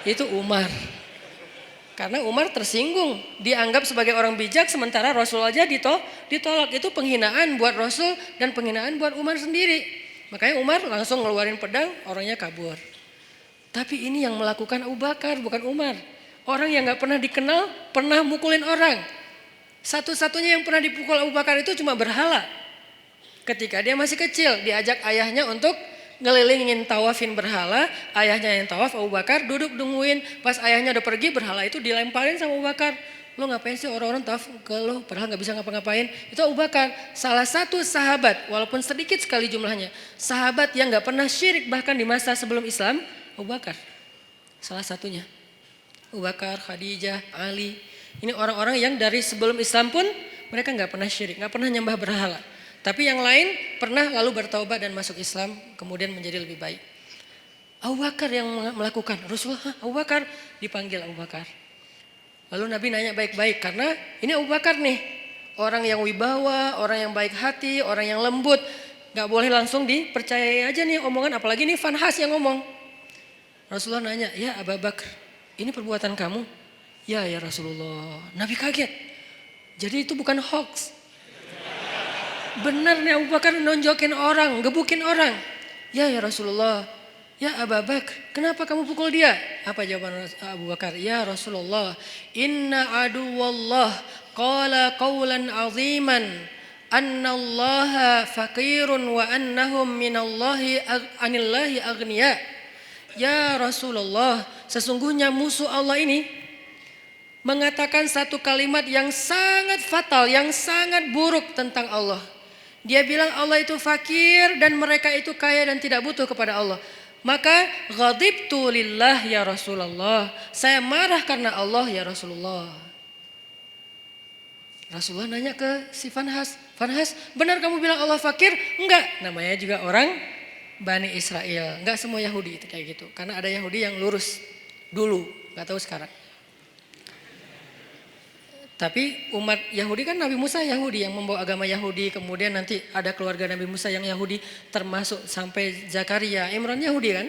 Itu Umar. Karena Umar tersinggung, dianggap sebagai orang bijak sementara Rasul aja ditolak. Itu penghinaan buat Rasul dan penghinaan buat Umar sendiri. Makanya Umar langsung ngeluarin pedang, orangnya kabur. Tapi ini yang melakukan Abu Bakar, bukan Umar. Orang yang gak pernah dikenal, pernah mukulin orang. Satu-satunya yang pernah dipukul Abu Bakar itu cuma berhala. Ketika dia masih kecil, diajak ayahnya untuk ngelilingin tawafin berhala. Ayahnya yang tawaf, Abu Bakar duduk nungguin. Pas ayahnya udah pergi, berhala itu dilemparin sama Abu Bakar. Lo ngapain sih orang-orang tawaf ke lo, padahal gak bisa ngapa-ngapain. Itu Abu Bakar, salah satu sahabat, walaupun sedikit sekali jumlahnya. Sahabat yang gak pernah syirik bahkan di masa sebelum Islam, Abu Bakar. Salah satunya. Abu Bakar, Khadijah, Ali. Ini orang-orang yang dari sebelum Islam pun mereka nggak pernah syirik, nggak pernah nyembah berhala. Tapi yang lain pernah lalu bertaubat dan masuk Islam, kemudian menjadi lebih baik. Abu Bakar yang melakukan. Rasulullah, Abu Bakar, dipanggil Abu Bakar. Lalu Nabi nanya baik-baik karena ini Abu Bakar nih, orang yang wibawa, orang yang baik hati, orang yang lembut. Gak boleh langsung dipercayai aja nih omongan, apalagi nih Fanhas yang ngomong. Rasulullah nanya, ya Abu Bakar, ini perbuatan kamu? Ya Rasulullah. Nabi kaget. Jadi itu bukan hoax. Benar nih Abu Bakar nonjokin orang, gebukin orang. Ya Rasulullah. Ya Abu Bakar, kenapa kamu pukul dia? Apa jawaban Abu Bakar? Ya Rasulullah, inna aduwallah qala qawlan aziman annallaha faqirun wa annahum anillahi aghniya. Ya Rasulullah, sesungguhnya musuh Allah ini mengatakan satu kalimat yang sangat fatal, yang sangat buruk tentang Allah. Dia bilang Allah itu fakir dan mereka itu kaya dan tidak butuh kepada Allah. Maka ghadibtu lillah ya Rasulullah. Saya marah karena Allah ya Rasulullah. Rasulullah nanya ke si Fanhas. Fanhas, benar kamu bilang Allah fakir? Enggak, namanya juga orang Bani Israel. Enggak semua Yahudi itu kayak gitu. Karena ada Yahudi yang lurus dulu, enggak tahu sekarang. Tapi umat Yahudi kan Nabi Musa Yahudi yang membawa agama Yahudi. Kemudian nanti ada keluarga Nabi Musa yang Yahudi termasuk sampai Zakaria, Imran Yahudi kan.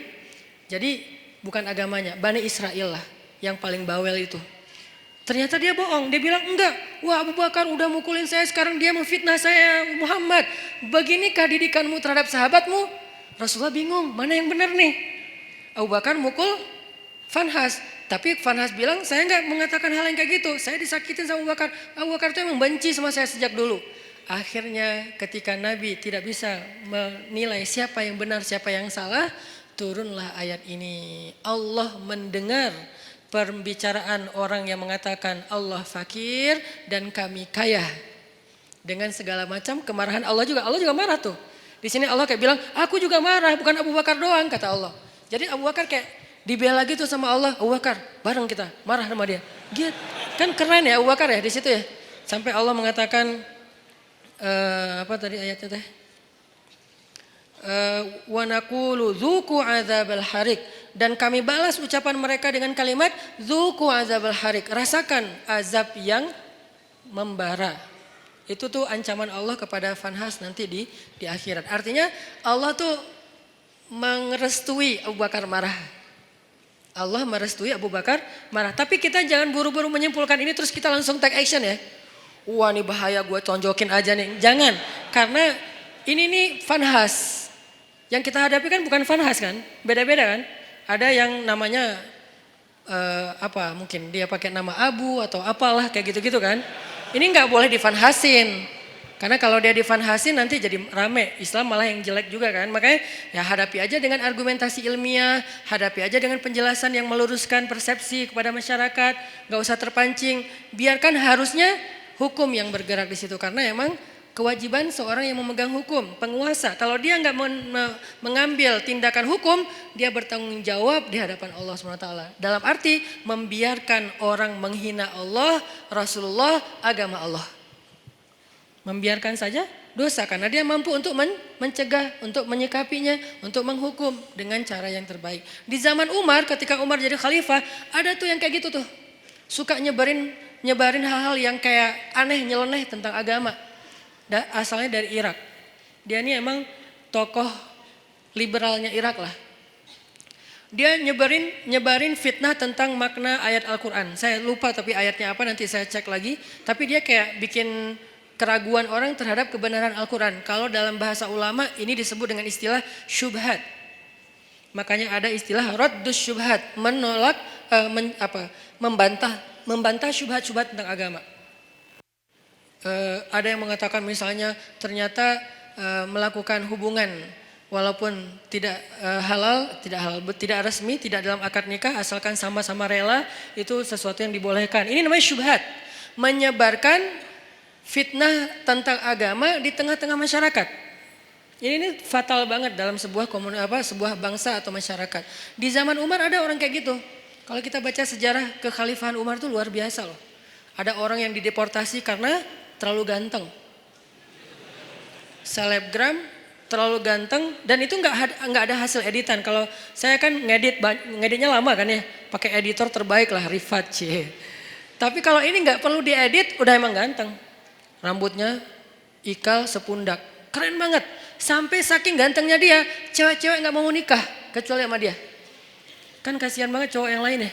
Jadi bukan agamanya, Bani Israel lah yang paling bawel itu. Ternyata dia bohong, dia bilang enggak. Wah Abu Bakar udah mukulin saya, sekarang dia memfitnah saya Muhammad. Beginikah didikanmu terhadap sahabatmu? Rasulullah bingung, mana yang benar nih? Abu Bakar mukul Fanhas. Tapi Fanhas bilang saya nggak mengatakan hal yang kayak gitu. Saya disakitin sama Abu Bakar. Abu Bakar itu emang benci sama saya sejak dulu. Akhirnya ketika Nabi tidak bisa menilai siapa yang benar siapa yang salah, turunlah ayat ini. Allah mendengar pembicaraan orang yang mengatakan Allah fakir dan kami kaya. Dengan segala macam kemarahan Allah juga marah tuh. Di sini Allah kayak bilang, aku juga marah, bukan Abu Bakar doang kata Allah. Jadi Abu Bakar kayak dibela gitu sama Allah, Abu Bakar bareng kita marah sama dia. Gitu. Kan keren ya Abu Bakar ya di situ ya. Sampai Allah mengatakan apa tadi ayatnya teh? Wa naqulu dzuqu adzabal harik, dan kami balas ucapan mereka dengan kalimat dzuqu adzabal harik, rasakan azab yang membara. Itu tuh ancaman Allah kepada Fanhas nanti di akhirat. Artinya Allah tuh merestui Abu Bakar marah. Allah merestui Abu Bakar marah. Tapi kita jangan buru-buru menyimpulkan ini terus kita langsung take action ya. Wah ini bahaya, gue tonjokin aja nih. Jangan, karena ini nih Fanhas. Yang kita hadapi kan bukan Fanhas kan, beda-beda kan. Ada yang namanya mungkin dia pakai nama Abu atau apalah kayak gitu-gitu kan. Ini nggak boleh difanhasin. Karena kalau dia difanhasin nanti jadi rame, Islam malah yang jelek juga kan. Makanya ya hadapi aja dengan argumentasi ilmiah, hadapi aja dengan penjelasan yang meluruskan persepsi kepada masyarakat, gak usah terpancing. Biarkan harusnya hukum yang bergerak di situ, karena emang kewajiban seorang yang memegang hukum, penguasa. Kalau dia nggak mengambil tindakan hukum, dia bertanggung jawab di hadapan Allah SWT. Dalam arti membiarkan orang menghina Allah, Rasulullah, agama Allah. Membiarkan saja dosa karena dia mampu untuk mencegah, untuk menyikapinya, untuk menghukum dengan cara yang terbaik. Di zaman Umar, ketika Umar jadi khalifah, ada tuh yang kayak gitu tuh. Suka nyebarin hal-hal yang kayak aneh, nyeleneh tentang agama. Asalnya dari Irak. Dia ini emang tokoh liberalnya Irak lah. Dia nyebarin fitnah tentang makna ayat Al-Quran. Saya lupa tapi ayatnya apa, nanti saya cek lagi. Tapi dia kayak bikin keraguan orang terhadap kebenaran Al-Quran. Kalau dalam bahasa ulama ini disebut dengan istilah syubhat. Makanya ada istilah raddus syubhat, menolak, membantah syubhat-syubhat tentang agama. Ada yang mengatakan misalnya ternyata melakukan hubungan walaupun tidak halal, tidak resmi, tidak dalam akad nikah, asalkan sama-sama rela, itu sesuatu yang dibolehkan. Ini namanya syubhat, menyebarkan fitnah tentang agama di tengah-tengah masyarakat. Ini fatal banget dalam sebuah sebuah bangsa atau masyarakat. Di zaman Umar ada orang kayak gitu. Kalau kita baca sejarah kekhalifahan Umar itu luar biasa loh. Ada orang yang dideportasi karena terlalu ganteng. Selebgram terlalu ganteng dan itu nggak ada hasil editan. Kalau saya kan ngeditnya lama kan ya, pakai editor terbaik lah Rifat C. Tapi kalau ini nggak perlu diedit, udah emang ganteng. Rambutnya ikal sepundak, keren banget. Sampai saking gantengnya dia, cewek-cewek nggak mau nikah kecuali sama dia. Kan kasihan banget cowok yang lain ya.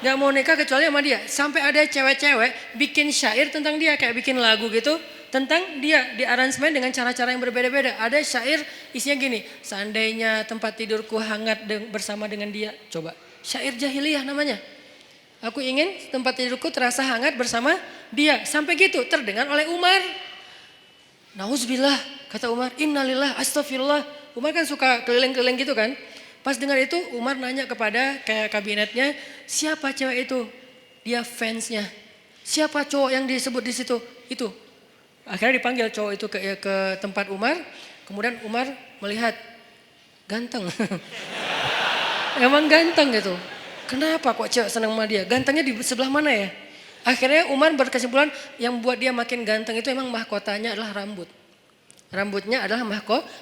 Gak mau nikah kecuali sama dia. Sampai ada cewek-cewek bikin syair tentang dia. Kayak bikin lagu gitu tentang dia. Di aransemen dengan cara-cara yang berbeda-beda. Ada syair isinya gini. Seandainya tempat tidurku hangat bersama dengan dia. Coba. Syair jahiliyah namanya. Aku ingin tempat tidurku terasa hangat bersama dia. Sampai gitu terdengar oleh Umar. Nauzubillah kata Umar. Innalillah astagfirullah. Umar kan suka keliling-keliling gitu kan. Pas dengar itu Umar nanya kepada kayak kabinetnya, siapa cewek itu? Dia fansnya. Siapa cowok yang disebut di situ? Itu. Akhirnya dipanggil cowok itu ke tempat Umar. Kemudian Umar melihat ganteng. Emang ganteng gitu. Kenapa kok cewek senang sama dia? Gantengnya di sebelah mana ya? Akhirnya Umar berkesimpulan yang buat dia makin ganteng itu emang mahkotanya adalah rambut. Rambutnya adalah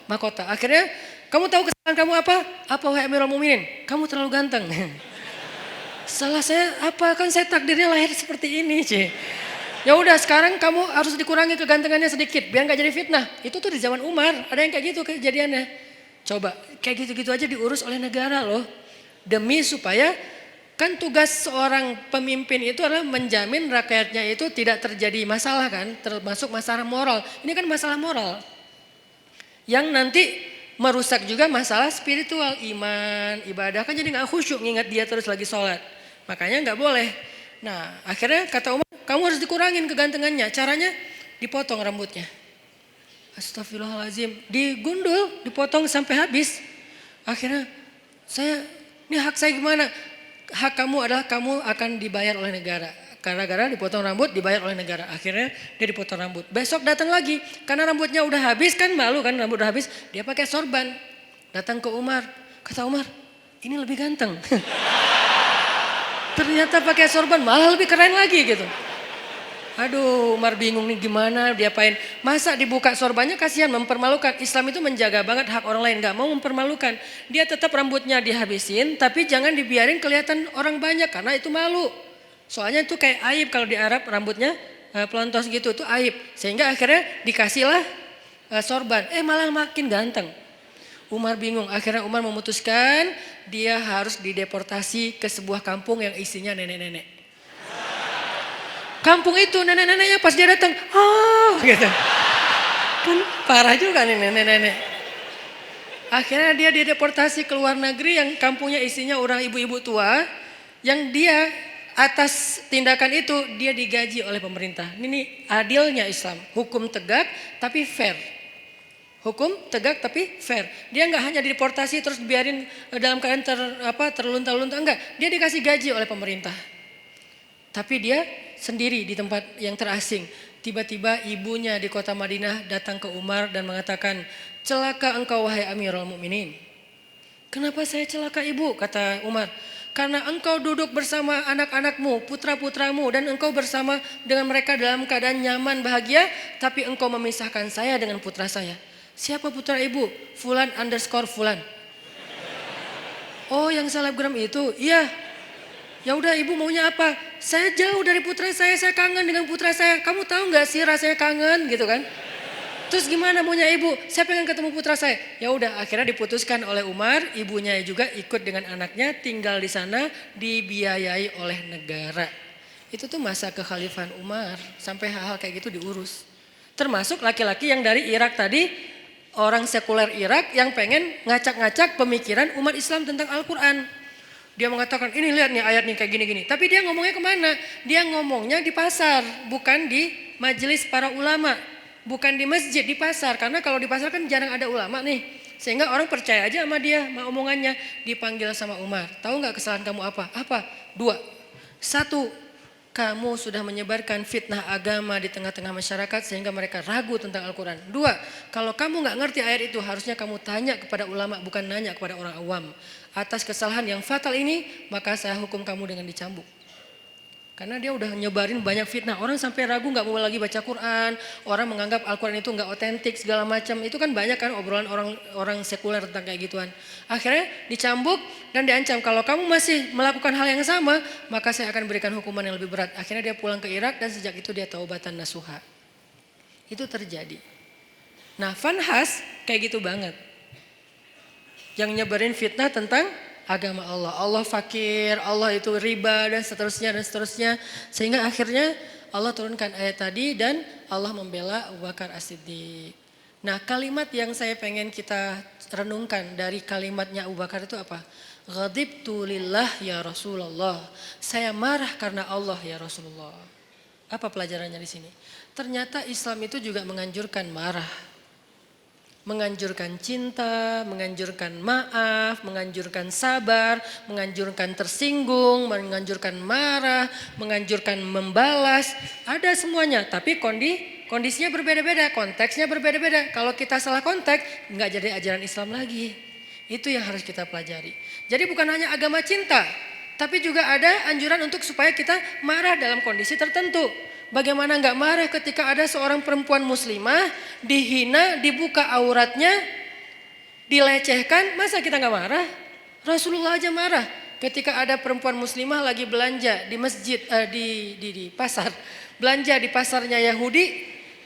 mahkota. Akhirnya kamu tahu kesalahan kamu apa? Apa wahai Amirul Mukminin? Kamu terlalu ganteng. Salah saya apa? Kan saya takdirnya lahir seperti ini, Ci. Ya udah sekarang kamu harus dikurangi kegantengannya sedikit biar nggak jadi fitnah. Itu tuh di zaman Umar, ada yang kayak gitu kejadiannya. Coba kayak gitu-gitu aja diurus oleh negara loh. Demi supaya kan tugas seorang pemimpin itu adalah menjamin rakyatnya itu tidak terjadi masalah kan, termasuk masalah moral. Ini kan masalah moral. Yang nanti merusak juga masalah spiritual, iman, ibadah kan jadi gak khusyuk ngingat dia terus lagi sholat. Makanya gak boleh. Nah akhirnya kata Umar, kamu harus dikurangin kegantengannya. Caranya dipotong rambutnya. Astagfirullahaladzim. Digundul, dipotong sampai habis. Akhirnya ini hak saya gimana? Hak kamu adalah kamu akan dibayar oleh negara. Gara-gara dipotong rambut dibayar oleh negara. Akhirnya dia dipotong rambut. Besok datang lagi. Karena rambutnya udah habis kan malu kan rambut udah habis. Dia pakai sorban. Datang ke Umar. Kata Umar ini lebih ganteng. Ternyata pakai sorban malah lebih keren lagi gitu. Aduh Umar bingung nih gimana diapain. Masa dibuka sorbannya kasihan mempermalukan. Islam itu menjaga banget hak orang lain. Gak mau mempermalukan. Dia tetap rambutnya dihabisin. Tapi jangan dibiarin kelihatan orang banyak. Karena itu malu. Soalnya itu kayak aib kalau di Arab rambutnya pelontos gitu itu aib. Sehingga akhirnya dikasihlah sorban. Malah makin ganteng. Umar bingung. Akhirnya Umar memutuskan dia harus dideportasi ke sebuah kampung yang isinya nenek-nenek. Kampung itu nenek-neneknya pas dia datang, gitu. Kan parah juga nih nenek-nenek. Akhirnya dia dideportasi ke luar negeri yang kampungnya isinya orang ibu-ibu tua. Yang dia atas tindakan itu dia digaji oleh pemerintah. Ini adilnya Islam, hukum tegak tapi fair. Hukum tegak tapi fair. Dia nggak hanya dideportasi terus biarin dalam keadaan terlunta-lunta, enggak. Dia dikasih gaji oleh pemerintah. Tapi dia sendiri di tempat yang terasing. Tiba-tiba ibunya di kota Madinah datang ke Umar dan mengatakan, celaka engkau wahai Amirul Mukminin. Kenapa saya celaka ibu? Kata Umar. Karena engkau duduk bersama anak-anakmu, putra-putramu dan engkau bersama dengan mereka dalam keadaan nyaman, bahagia. Tapi engkau memisahkan saya dengan putra saya. Siapa putra ibu? Fulan _ Fulan. Oh yang selebgram itu? Iya. Ya udah ibu maunya apa? Saya jauh dari putra saya kangen dengan putra saya. Kamu tahu nggak sih rasanya kangen gitu kan? Terus gimana maunya ibu? Saya pengen ketemu putra saya. Ya udah akhirnya diputuskan oleh Umar, ibunya juga ikut dengan anaknya tinggal di sana dibiayai oleh negara. Itu tuh masa kekhalifahan Umar sampai hal-hal kayak gitu diurus. Termasuk laki-laki yang dari Irak tadi, orang sekuler Irak yang pengen ngacak-ngacak pemikiran umat Islam tentang Al-Quran. Dia mengatakan ini lihat nih ayat nih kayak gini-gini. Tapi dia ngomongnya kemana? Dia ngomongnya di pasar, bukan di majelis para ulama. Bukan di masjid, di pasar. Karena kalau di pasar kan jarang ada ulama nih. Sehingga orang percaya aja sama dia, sama omongannya. Dipanggil sama Umar. Tahu gak kesalahan kamu apa? Apa? 2. 1. kamu sudah menyebarkan fitnah agama di tengah-tengah masyarakat sehingga mereka ragu tentang Al-Quran. 2, kalau kamu nggak ngerti ayat itu harusnya kamu tanya kepada ulama, bukan nanya kepada orang awam. Atas kesalahan yang fatal ini maka saya hukum kamu dengan dicambuk. Karena dia udah nyebarin banyak fitnah. Orang sampai ragu nggak mau lagi baca Quran. Orang menganggap Al-Quran itu nggak otentik segala macam. Itu kan banyak kan obrolan orang sekuler tentang kayak gituan. Akhirnya dicambuk dan diancam. Kalau kamu masih melakukan hal yang sama, maka saya akan berikan hukuman yang lebih berat. Akhirnya dia pulang ke Irak dan sejak itu dia taubatan nasuha. Itu terjadi. Nah, Vanhas kayak gitu banget. Yang nyebarin fitnah tentang agama Allah. Allah fakir, Allah itu riba dan seterusnya. Sehingga akhirnya Allah turunkan ayat tadi dan Allah membela Abu Bakar As-Siddiq. Nah, kalimat yang saya pengen kita renungkan dari kalimatnya Abu Bakar itu apa? Ghadibtu lillah ya Rasulullah. Saya marah karena Allah ya Rasulullah. Apa pelajarannya di sini? Ternyata Islam itu juga menganjurkan marah. Menganjurkan cinta, menganjurkan maaf, menganjurkan sabar, menganjurkan tersinggung, menganjurkan marah, menganjurkan membalas. Ada semuanya, tapi kondisinya berbeda-beda, konteksnya berbeda-beda. Kalau kita salah konteks, nggak jadi ajaran Islam lagi. Itu yang harus kita pelajari. Jadi bukan hanya agama cinta, tapi juga ada anjuran untuk supaya kita marah dalam kondisi tertentu. Bagaimana nggak marah ketika ada seorang perempuan muslimah dihina, dibuka auratnya, dilecehkan, masa kita nggak marah? Rasulullah aja marah ketika ada perempuan muslimah lagi belanja di masjid, di pasar, belanja di pasarnya Yahudi,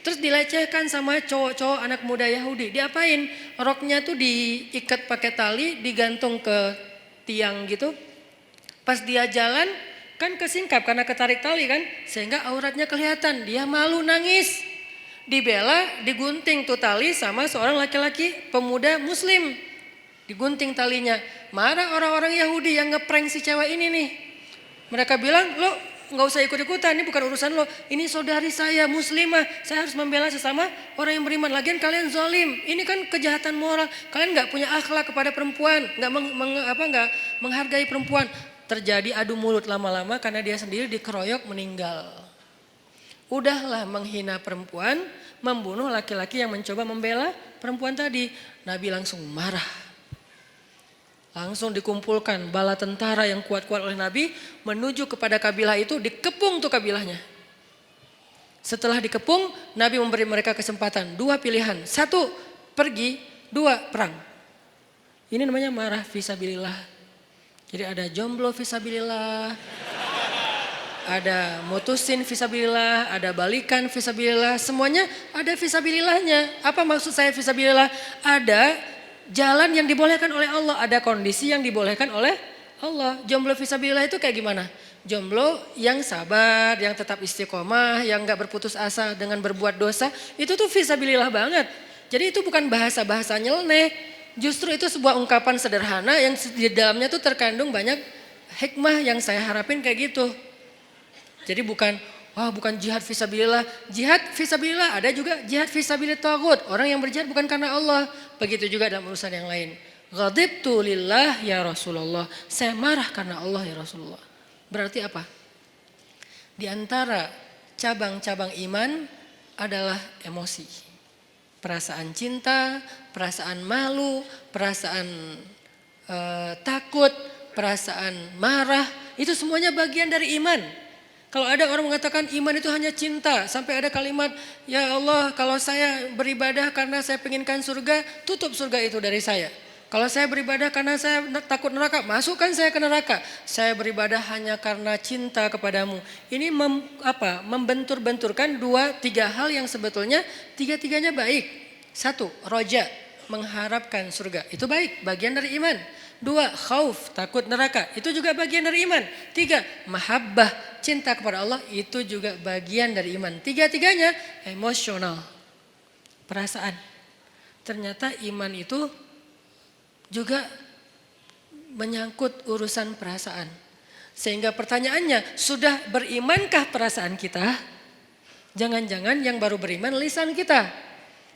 terus dilecehkan sama cowok-cowok anak muda Yahudi. Diapain? Roknya tuh diikat pakai tali, digantung ke tiang gitu. Pas dia jalan, kan kesingkap karena ketarik tali kan, sehingga auratnya kelihatan. Dia malu nangis, dibela, digunting tuh tali sama seorang laki-laki pemuda muslim. Digunting talinya. Marah orang-orang Yahudi yang ngeprank si cewek ini nih. Mereka bilang, lo gak usah ikut-ikutan, ini bukan urusan lo. Ini saudari saya muslimah, saya harus membela sesama orang yang beriman. Lagian kalian zalim, ini kan kejahatan moral. Kalian gak punya akhlak kepada perempuan, gak menghargai perempuan. Terjadi adu mulut lama-lama karena dia sendiri dikeroyok meninggal. Udahlah menghina perempuan, membunuh laki-laki yang mencoba membela perempuan tadi. Nabi langsung marah. Langsung dikumpulkan bala tentara yang kuat-kuat oleh Nabi menuju kepada kabilah itu, dikepung tuh kabilahnya. Setelah dikepung, Nabi memberi mereka kesempatan, 2 pilihan. 1, pergi, 2, perang. Ini namanya marah fisabilillah. Jadi ada jomblo fisabilillah, ada mutusin fisabilillah, ada balikan fisabilillah, semuanya ada fisabilillahnya. Apa maksud saya fisabilillah? Ada jalan yang dibolehkan oleh Allah, ada kondisi yang dibolehkan oleh Allah. Jomblo fisabilillah itu kayak gimana? Jomblo yang sabar, yang tetap istiqomah, yang gak berputus asa dengan berbuat dosa, itu tuh fisabilillah banget. Jadi itu bukan bahasa-bahasa nyeleneh. Justru itu sebuah ungkapan sederhana yang di dalamnya tuh terkandung banyak hikmah yang saya harapin kayak gitu. Jadi bukan jihad fisabilillah. Jihad fisabilillah, ada juga jihad fisabilillah taghut. Orang yang berjihad bukan karena Allah. Begitu juga dalam urusan yang lain. Ghadibtu lillah ya Rasulullah. Saya marah karena Allah ya Rasulullah. Berarti apa? Di antara cabang-cabang iman adalah emosi. Perasaan cinta, perasaan malu, perasaan takut, perasaan marah, itu semuanya bagian dari iman. Kalau ada orang mengatakan iman itu hanya cinta, sampai ada kalimat, ya Allah kalau saya beribadah karena saya penginkan surga, tutup surga itu dari saya. Kalau saya beribadah karena saya takut neraka, masukkan saya ke neraka. Saya beribadah hanya karena cinta kepadamu. Ini membentur-benturkan 2-3 hal yang sebetulnya 3-tiganya baik. 1, roja, mengharapkan surga. Itu baik, bagian dari iman. 2, khauf, takut neraka. Itu juga bagian dari iman. 3, mahabbah, cinta kepada Allah. Itu juga bagian dari iman. 3-tiganya emosional, perasaan. Ternyata iman itu juga menyangkut urusan perasaan. Sehingga pertanyaannya, sudah berimankah perasaan kita? Jangan-jangan yang baru beriman lisan kita.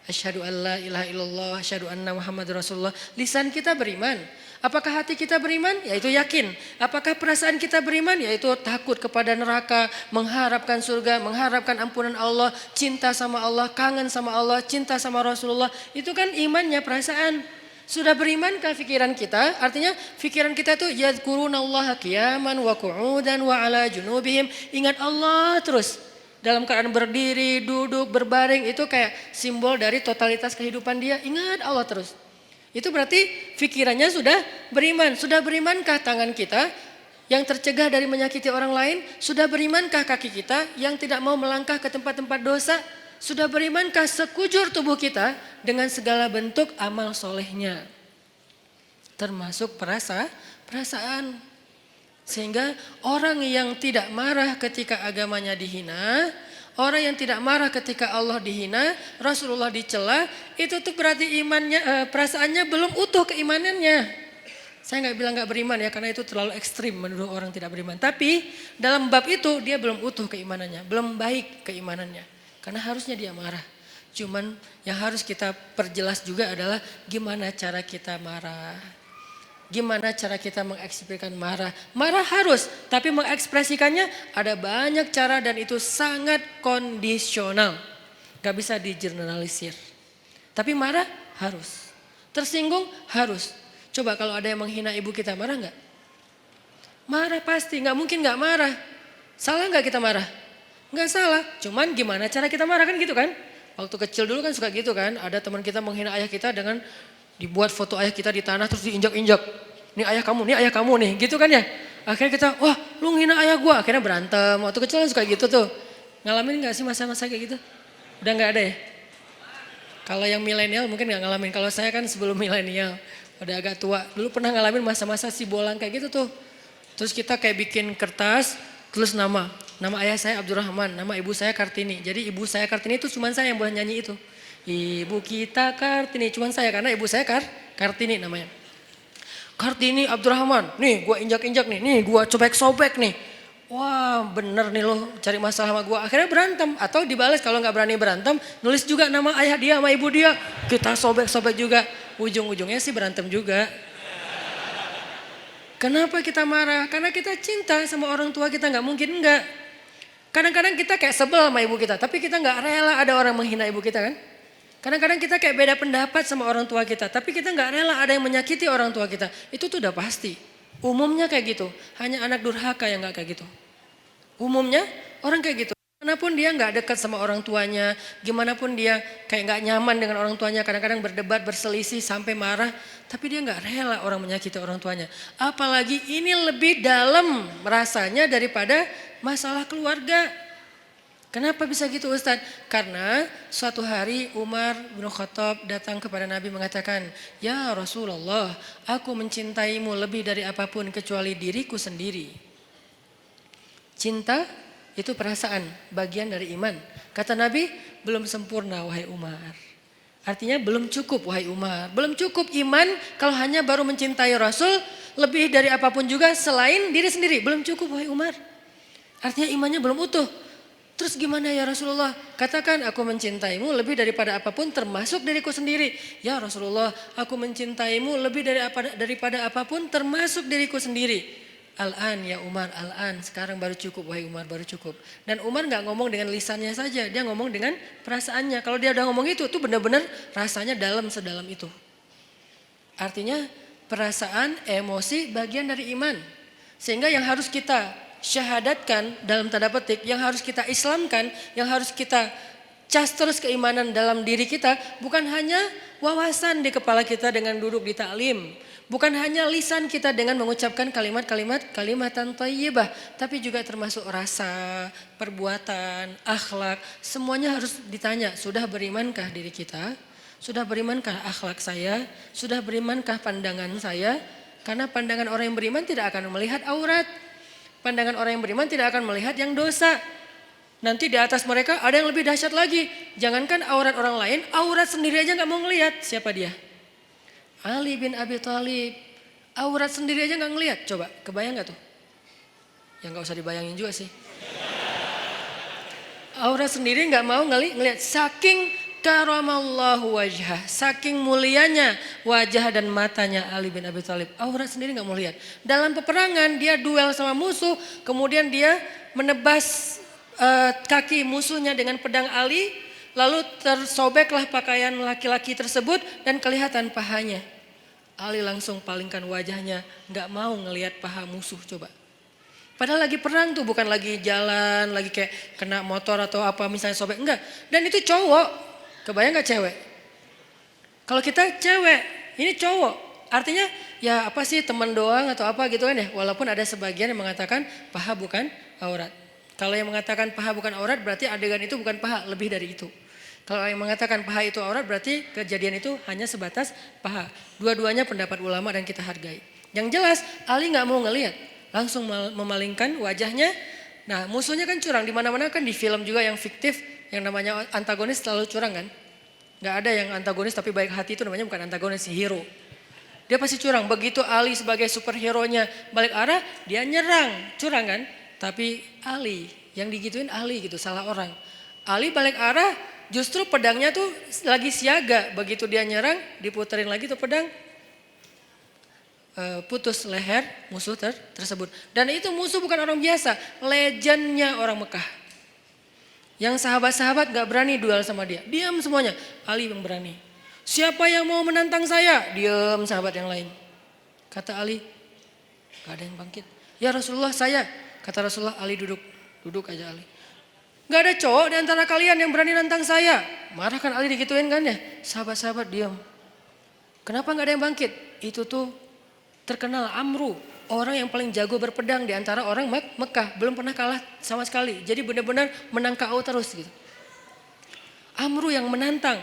Asyhadu an la ilaha illallah, asyhadu anna Muhammadur Rasulullah. Lisan kita beriman. Apakah hati kita beriman? Yaitu yakin. Apakah perasaan kita beriman? Yaitu takut kepada neraka, mengharapkan surga, mengharapkan ampunan Allah, cinta sama Allah, kangen sama Allah, cinta sama Rasulullah. Itu kan imannya, perasaan. Sudah berimankah pikiran kita? Artinya pikiran kita itu yadhkurunallaha qiyaman wa qu'udan wa ala junubihim. Ingat Allah terus. Dalam keadaan berdiri, duduk, berbaring, itu kayak simbol dari totalitas kehidupan dia. Ingat Allah terus. Itu berarti pikirannya sudah beriman. Sudah berimankah tangan kita yang tercegah dari menyakiti orang lain? Sudah berimankah kaki kita yang tidak mau melangkah ke tempat-tempat dosa? Sudah berimankah sekujur tubuh kita dengan segala bentuk amal solehnya? Termasuk perasaan. Sehingga orang yang tidak marah ketika agamanya dihina, orang yang tidak marah ketika Allah dihina, Rasulullah dicela, itu tuh berarti imannya, perasaannya belum utuh keimanannya. Saya nggak bilang nggak beriman ya, karena itu terlalu ekstrim menurut orang tidak beriman. Tapi dalam bab itu dia belum utuh keimanannya, belum baik keimanannya. Karena harusnya dia marah. Cuman yang harus kita perjelas juga adalah gimana cara kita marah. Gimana cara kita mengekspresikan marah. Marah harus, tapi mengekspresikannya ada banyak cara dan itu sangat kondisional. Gak bisa digeneralisir. Tapi marah harus. Tersinggung harus. Coba kalau ada yang menghina ibu kita, marah gak? Marah pasti, gak mungkin gak marah. Salah gak kita marah? Nggak salah, cuman gimana cara kita marah kan gitu kan. Waktu kecil dulu kan suka gitu kan, ada teman kita menghina ayah kita dengan dibuat foto ayah kita di tanah terus diinjak-injak. Nih ayah kamu nih, gitu kan ya. Akhirnya kita, wah lu menghina ayah gua, akhirnya berantem. Waktu kecil kan suka gitu tuh. Ngalamin nggak sih masa-masa kayak gitu? Udah nggak ada ya? Kalau yang milenial mungkin nggak ngalamin, kalau saya kan sebelum milenial, udah agak tua. Dulu pernah ngalamin masa-masa si bolang kayak gitu tuh. Terus kita kayak bikin kertas, tulis nama ayah saya Abdurrahman, nama ibu saya Kartini. Jadi ibu saya Kartini itu cuma saya yang boleh nyanyi itu. Ibu kita Kartini, cuma saya karena ibu saya Kartini namanya. Kartini Abdurrahman, nih gua injak-injak nih gua sobek-sobek nih. Wah bener nih lo cari masalah sama gua. Akhirnya berantem atau dibalas kalau nggak berani berantem, nulis juga nama ayah dia sama ibu dia. Kita sobek-sobek juga, ujung-ujungnya sih berantem juga. Kenapa kita marah? Karena kita cinta sama orang tua kita, nggak mungkin enggak. Kadang-kadang kita kayak sebel sama ibu kita, tapi kita nggak rela ada orang menghina ibu kita kan. Kadang-kadang kita kayak beda pendapat sama orang tua kita, tapi kita nggak rela ada yang menyakiti orang tua kita. Itu tuh udah pasti. Umumnya kayak gitu, hanya anak durhaka yang nggak kayak gitu. Umumnya orang kayak gitu. Gimanapun dia nggak dekat sama orang tuanya, gimana pun dia kayak nggak nyaman dengan orang tuanya, kadang-kadang berdebat, berselisih sampai marah, tapi dia nggak rela orang menyakiti orang tuanya. Apalagi ini lebih dalam rasanya daripada masalah keluarga. Kenapa bisa gitu Ustadz? Karena suatu hari Umar bin Khattab datang kepada Nabi mengatakan, ya Rasulullah, aku mencintaimu lebih dari apapun kecuali diriku sendiri. Cinta itu perasaan, bagian dari iman. Kata Nabi, belum sempurna wahai Umar. Artinya belum cukup wahai Umar. Belum cukup iman kalau hanya baru mencintai Rasul lebih dari apapun juga selain diri sendiri. Belum cukup wahai Umar. Artinya imannya belum utuh. Terus gimana ya Rasulullah? Katakan aku mencintaimu lebih daripada apapun termasuk diriku sendiri. Ya Rasulullah, aku mencintaimu lebih daripada apapun termasuk diriku sendiri. Al-an ya Umar, al-an. Sekarang baru cukup wahai Umar, baru cukup. Dan Umar gak ngomong dengan lisannya saja, dia ngomong dengan perasaannya. Kalau dia udah ngomong itu benar-benar rasanya dalam sedalam itu. Artinya perasaan, emosi bagian dari iman. Sehingga yang harus kita syahadatkan dalam tanda petik, yang harus kita islamkan, yang harus kita cas terus keimanan dalam diri kita, bukan hanya wawasan di kepala kita dengan duduk di taklim, bukan hanya lisan kita dengan mengucapkan kalimatan thayyibah, tapi juga termasuk rasa, perbuatan, akhlak, semuanya harus ditanya, sudah berimankah diri kita? Sudah berimankah akhlak saya? Sudah berimankah pandangan saya? Karena pandangan orang yang beriman tidak akan melihat aurat. Pandangan orang yang beriman tidak akan melihat yang dosa. Nanti di atas mereka ada yang lebih dahsyat lagi. Jangankan aurat orang lain, aurat sendiri aja gak mau ngelihat. Siapa dia? Ali bin Abi Thalib. Aurat sendiri aja gak ngelihat. Coba, kebayang gak tuh? Ya gak usah dibayangin juga sih. Aurat sendiri gak mau ngelihat. Saking Karamallahu wajhah, saking mulianya wajah dan matanya Ali bin Abi Thalib. Aurat sendiri nggak mau lihat. Dalam peperangan dia duel sama musuh, kemudian dia menebas kaki musuhnya dengan pedang Ali, lalu tersobeklah pakaian laki-laki tersebut dan kelihatan pahanya. Ali langsung palingkan wajahnya, nggak mau ngelihat paha musuh coba. Padahal lagi perang tuh, bukan lagi jalan, lagi kayak kena motor atau apa misalnya sobek, enggak. Dan itu cowok. Kebayang gak cewek? Kalau kita cewek, ini cowok. Artinya ya apa sih, teman doang atau apa gitu kan ya. Walaupun ada sebagian yang mengatakan paha bukan aurat. Kalau yang mengatakan paha bukan aurat berarti adegan itu bukan paha, lebih dari itu. Kalau yang mengatakan paha itu aurat berarti kejadian itu hanya sebatas paha. Dua-duanya pendapat ulama dan kita hargai. Yang jelas Ali gak mau ngelihat, langsung memalingkan wajahnya. Nah musuhnya kan curang, di mana-mana kan di film juga yang fiktif, yang namanya antagonis selalu curang kan. Gak ada yang antagonis tapi baik hati, itu namanya bukan antagonis, hero. Dia pasti curang, begitu Ali sebagai superhero-nya balik arah, dia nyerang, curang kan. Tapi Ali, yang digituin Ali gitu, salah orang. Ali balik arah, justru pedangnya tuh lagi siaga. Begitu dia nyerang, diputerin lagi tuh pedang, putus leher musuh tersebut. Dan itu musuh bukan orang biasa, legendnya orang Mekah. Yang sahabat-sahabat gak berani duel sama dia, diam semuanya. Ali yang berani. Siapa yang mau menantang saya? Diam sahabat yang lain. Kata Ali, gak ada yang bangkit. Ya Rasulullah saya. Kata Rasulullah, Ali duduk. Duduk aja Ali. Gak ada cowok di antara kalian yang berani nantang saya. Marah kan Ali digituin kan ya. Sahabat-sahabat diam. Kenapa gak ada yang bangkit? Itu tuh terkenal Amru. Orang yang paling jago berpedang di antara orang Mekah. Belum pernah kalah sama sekali. Jadi benar-benar menang KO terus gitu. Amru yang menantang.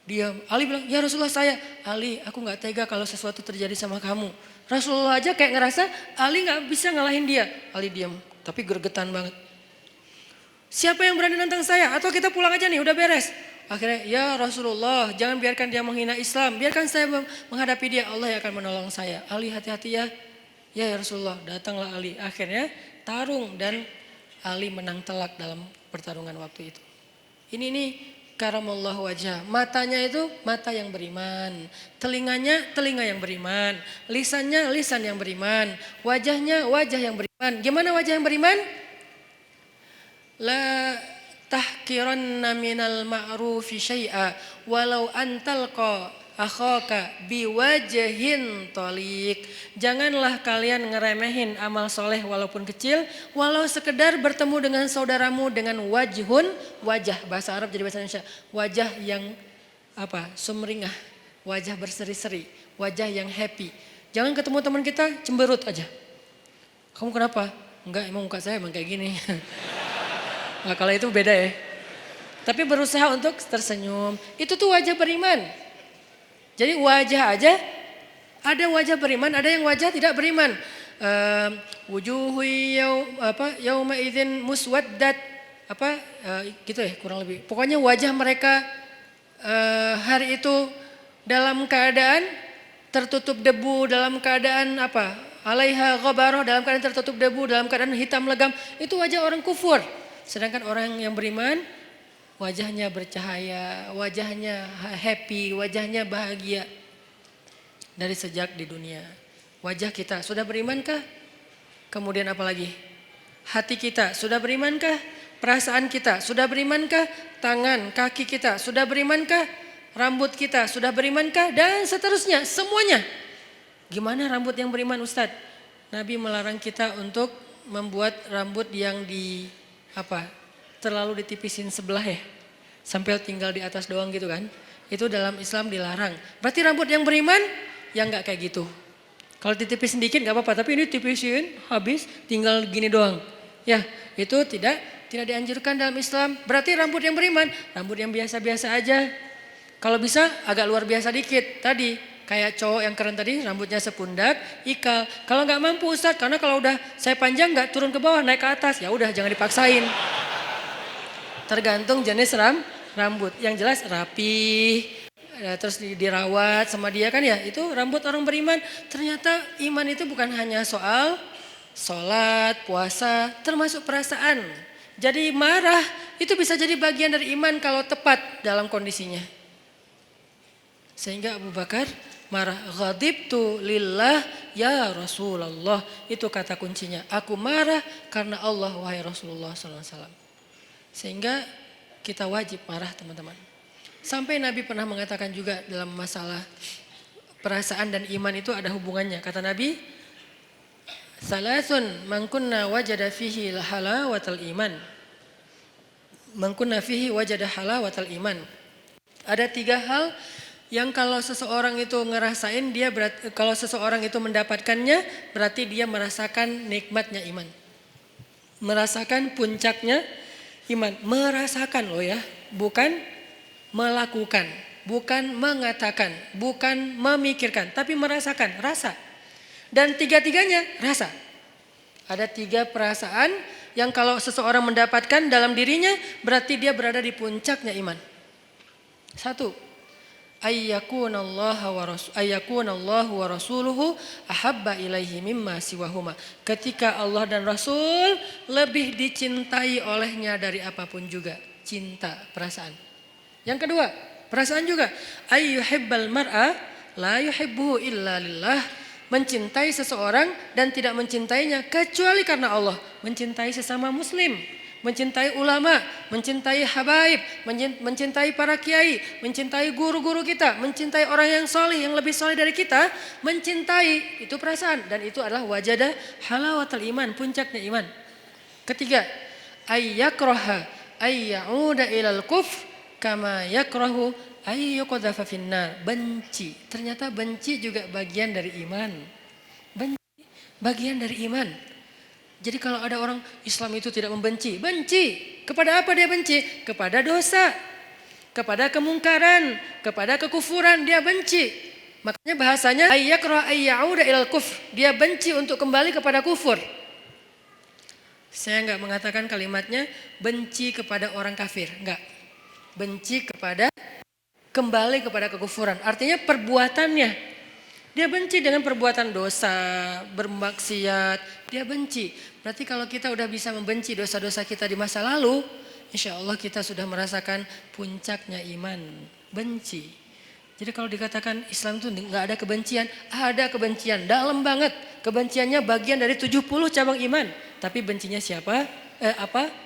Dia, Ali bilang, ya Rasulullah saya. Ali, aku gak tega kalau sesuatu terjadi sama kamu. Rasulullah aja kayak ngerasa Ali gak bisa ngalahin dia. Ali diam, tapi gergetan banget. Siapa yang berani nantang saya? Atau kita pulang aja nih, udah beres. Akhirnya, ya Rasulullah, jangan biarkan dia menghina Islam. Biarkan saya menghadapi dia, Allah yang akan menolong saya. Ali hati-hati ya. Ya Rasulullah, datanglah Ali. Akhirnya tarung dan Ali menang telak dalam pertarungan waktu itu. Ini nih karamallahu wajah. Matanya itu mata yang beriman. Telinganya telinga yang beriman. Lisannya lisan yang beriman. Wajahnya wajah yang beriman. Gimana wajah yang beriman? La tahkiranna minal ma'rufi syai'a walau antalqa akhaka biwajhin taliq. Janganlah kalian ngeremehin amal soleh walaupun kecil, walau sekedar bertemu dengan saudaramu dengan wajhun, wajah, bahasa Arab jadi bahasa Indonesia, wajah yang apa, sumringah, wajah berseri-seri, wajah yang happy. Jangan ketemu teman kita cemberut aja. Kamu kenapa? Enggak, emang muka saya emang kayak gini. Nah, kalau itu beda ya. Tapi berusaha untuk tersenyum, itu tuh wajah beriman. Jadi wajah aja, ada wajah beriman, ada yang wajah tidak beriman. Wujuhu yauma idzin muswaddat, gitu ya kurang lebih. Pokoknya wajah mereka hari itu dalam keadaan tertutup debu, dalam keadaan apa? Alaiha ghabarah, dalam keadaan tertutup debu, dalam keadaan hitam legam. Itu wajah orang kufur. Sedangkan orang yang beriman wajahnya bercahaya, wajahnya happy, wajahnya bahagia dari sejak di dunia. Wajah kita sudah berimankah? Kemudian apa lagi? Hati kita sudah berimankah? Perasaan kita sudah berimankah? Tangan, kaki kita sudah berimankah? Rambut kita sudah berimankah? Dan seterusnya, semuanya. Gimana rambut yang beriman Ustadz? Nabi melarang kita untuk membuat rambut yang terlalu ditipisin sebelah ya, sampai tinggal di atas doang gitu kan. Itu dalam Islam dilarang. Berarti rambut yang beriman yang gak kayak gitu. Kalau ditipis sedikit gak apa-apa, tapi ini tipisin habis tinggal gini doang. Ya itu tidak dianjurkan dalam Islam. Berarti rambut yang beriman, rambut yang biasa-biasa aja. Kalau bisa agak luar biasa dikit. Tadi kayak cowok yang keren tadi, rambutnya sepundak, ikal. Kalau gak mampu Ustadz, karena kalau udah saya panjang gak turun ke bawah, naik ke atas. Ya udah jangan dipaksain. Tergantung jenis rambut. Yang jelas rapi, terus dirawat sama dia kan ya. Itu rambut orang beriman. Ternyata iman itu bukan hanya soal sholat, puasa, termasuk perasaan. Jadi marah itu bisa jadi bagian dari iman kalau tepat dalam kondisinya. Sehingga Abu Bakar marah, ghadibtu lillah ya Rasulullah. Itu kata kuncinya. Aku marah karena Allah wahai Rasulullah SAW. Sehingga kita wajib marah teman-teman. Sampai Nabi pernah mengatakan juga dalam masalah perasaan dan iman itu ada hubungannya. Kata Nabi, salasun man kunna wajada fihi halawatal iman. Man kunna fihi wajada halawatal iman. Ada 3 hal yang kalau seseorang itu ngerasain kalau seseorang itu mendapatkannya berarti dia merasakan nikmatnya iman. Merasakan puncaknya iman. Merasakan loh ya, bukan melakukan, bukan mengatakan, bukan memikirkan, tapi merasakan, rasa. Dan 3-tiganya rasa. Ada 3 perasaan yang kalau seseorang mendapatkan dalam dirinya berarti dia berada di puncaknya iman. 1. Ayyakunallahu wa rasuluhu ahabba ilaihi mimma siwahuma. Ketika Allah dan Rasul lebih dicintai olehnya dari apapun juga. Cinta, perasaan. Yang kedua, perasaan juga. Ayyuhibbal mar'a la yuhibbuhu illa lillah. Mencintai seseorang dan tidak mencintainya kecuali karena Allah. Mencintai sesama muslim, mencintai ulama, mencintai habaib, mencintai para kiai, mencintai guru-guru kita, mencintai orang yang soleh, yang lebih soleh dari kita, mencintai, itu perasaan. Dan itu adalah wajada halawatul iman, puncaknya iman. Ketiga, ayyakraha ayyauda ilal kufr kama yakrahu ayyuqadhafa finnar. Benci, ternyata benci juga bagian dari iman. Benci, bagian dari iman. Jadi kalau ada orang Islam itu tidak membenci, benci. Kepada apa dia benci? Kepada dosa, kepada kemungkaran, kepada kekufuran dia benci. Makanya bahasanya ayyakra ayyauda ilal kufr. Dia benci untuk kembali kepada kufur. Saya enggak mengatakan kalimatnya benci kepada orang kafir, enggak. Benci kepada kembali kepada kekufuran. Artinya perbuatannya. Dia benci dengan perbuatan dosa, bermaksiat, dia benci. Berarti kalau kita udah bisa membenci dosa-dosa kita di masa lalu, insya Allah kita sudah merasakan puncaknya iman, benci. Jadi kalau dikatakan Islam itu nggak ada kebencian, ada kebencian, dalam banget. Kebenciannya bagian dari 70 cabang iman. Tapi bencinya siapa? Apa?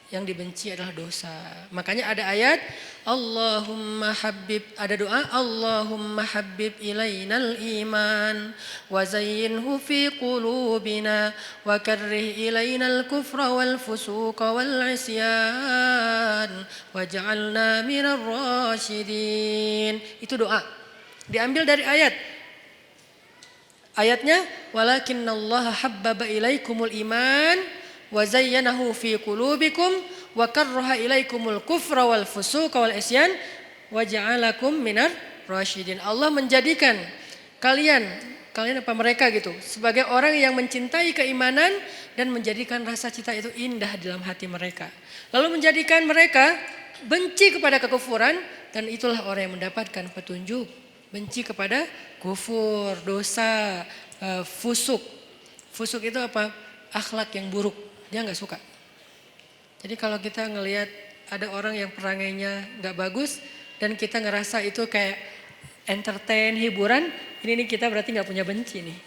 Yang dibenci adalah dosa. Makanya ada ayat Allahumma habib, ada doa Allahumma habib ilainal iman wa zayyinhu fi qulubina wa karrih ilainal kufra wal fusuqa wal isyan waj'alna minar rasyidin. Itu doa. Diambil dari ayat. Ayatnya walakinnallaha habbaba ilaikumul iman wa zayyanahu fi qulubikum wa karraha ilaikumul kufra wal fusuqa wal isyan wa ja'alakum minar rasyidin. Allah menjadikan kalian apa mereka gitu sebagai orang yang mencintai keimanan dan menjadikan rasa cinta itu indah dalam hati mereka. Lalu menjadikan mereka benci kepada kekufuran dan itulah orang yang mendapatkan petunjuk. Benci kepada kufur, dosa, fusuk. Fusuk itu apa? Akhlak yang buruk. Dia nggak suka. Jadi kalau kita ngelihat ada orang yang perangainya nggak bagus dan kita ngerasa itu kayak entertain, hiburan, ini kita berarti nggak punya benci nih.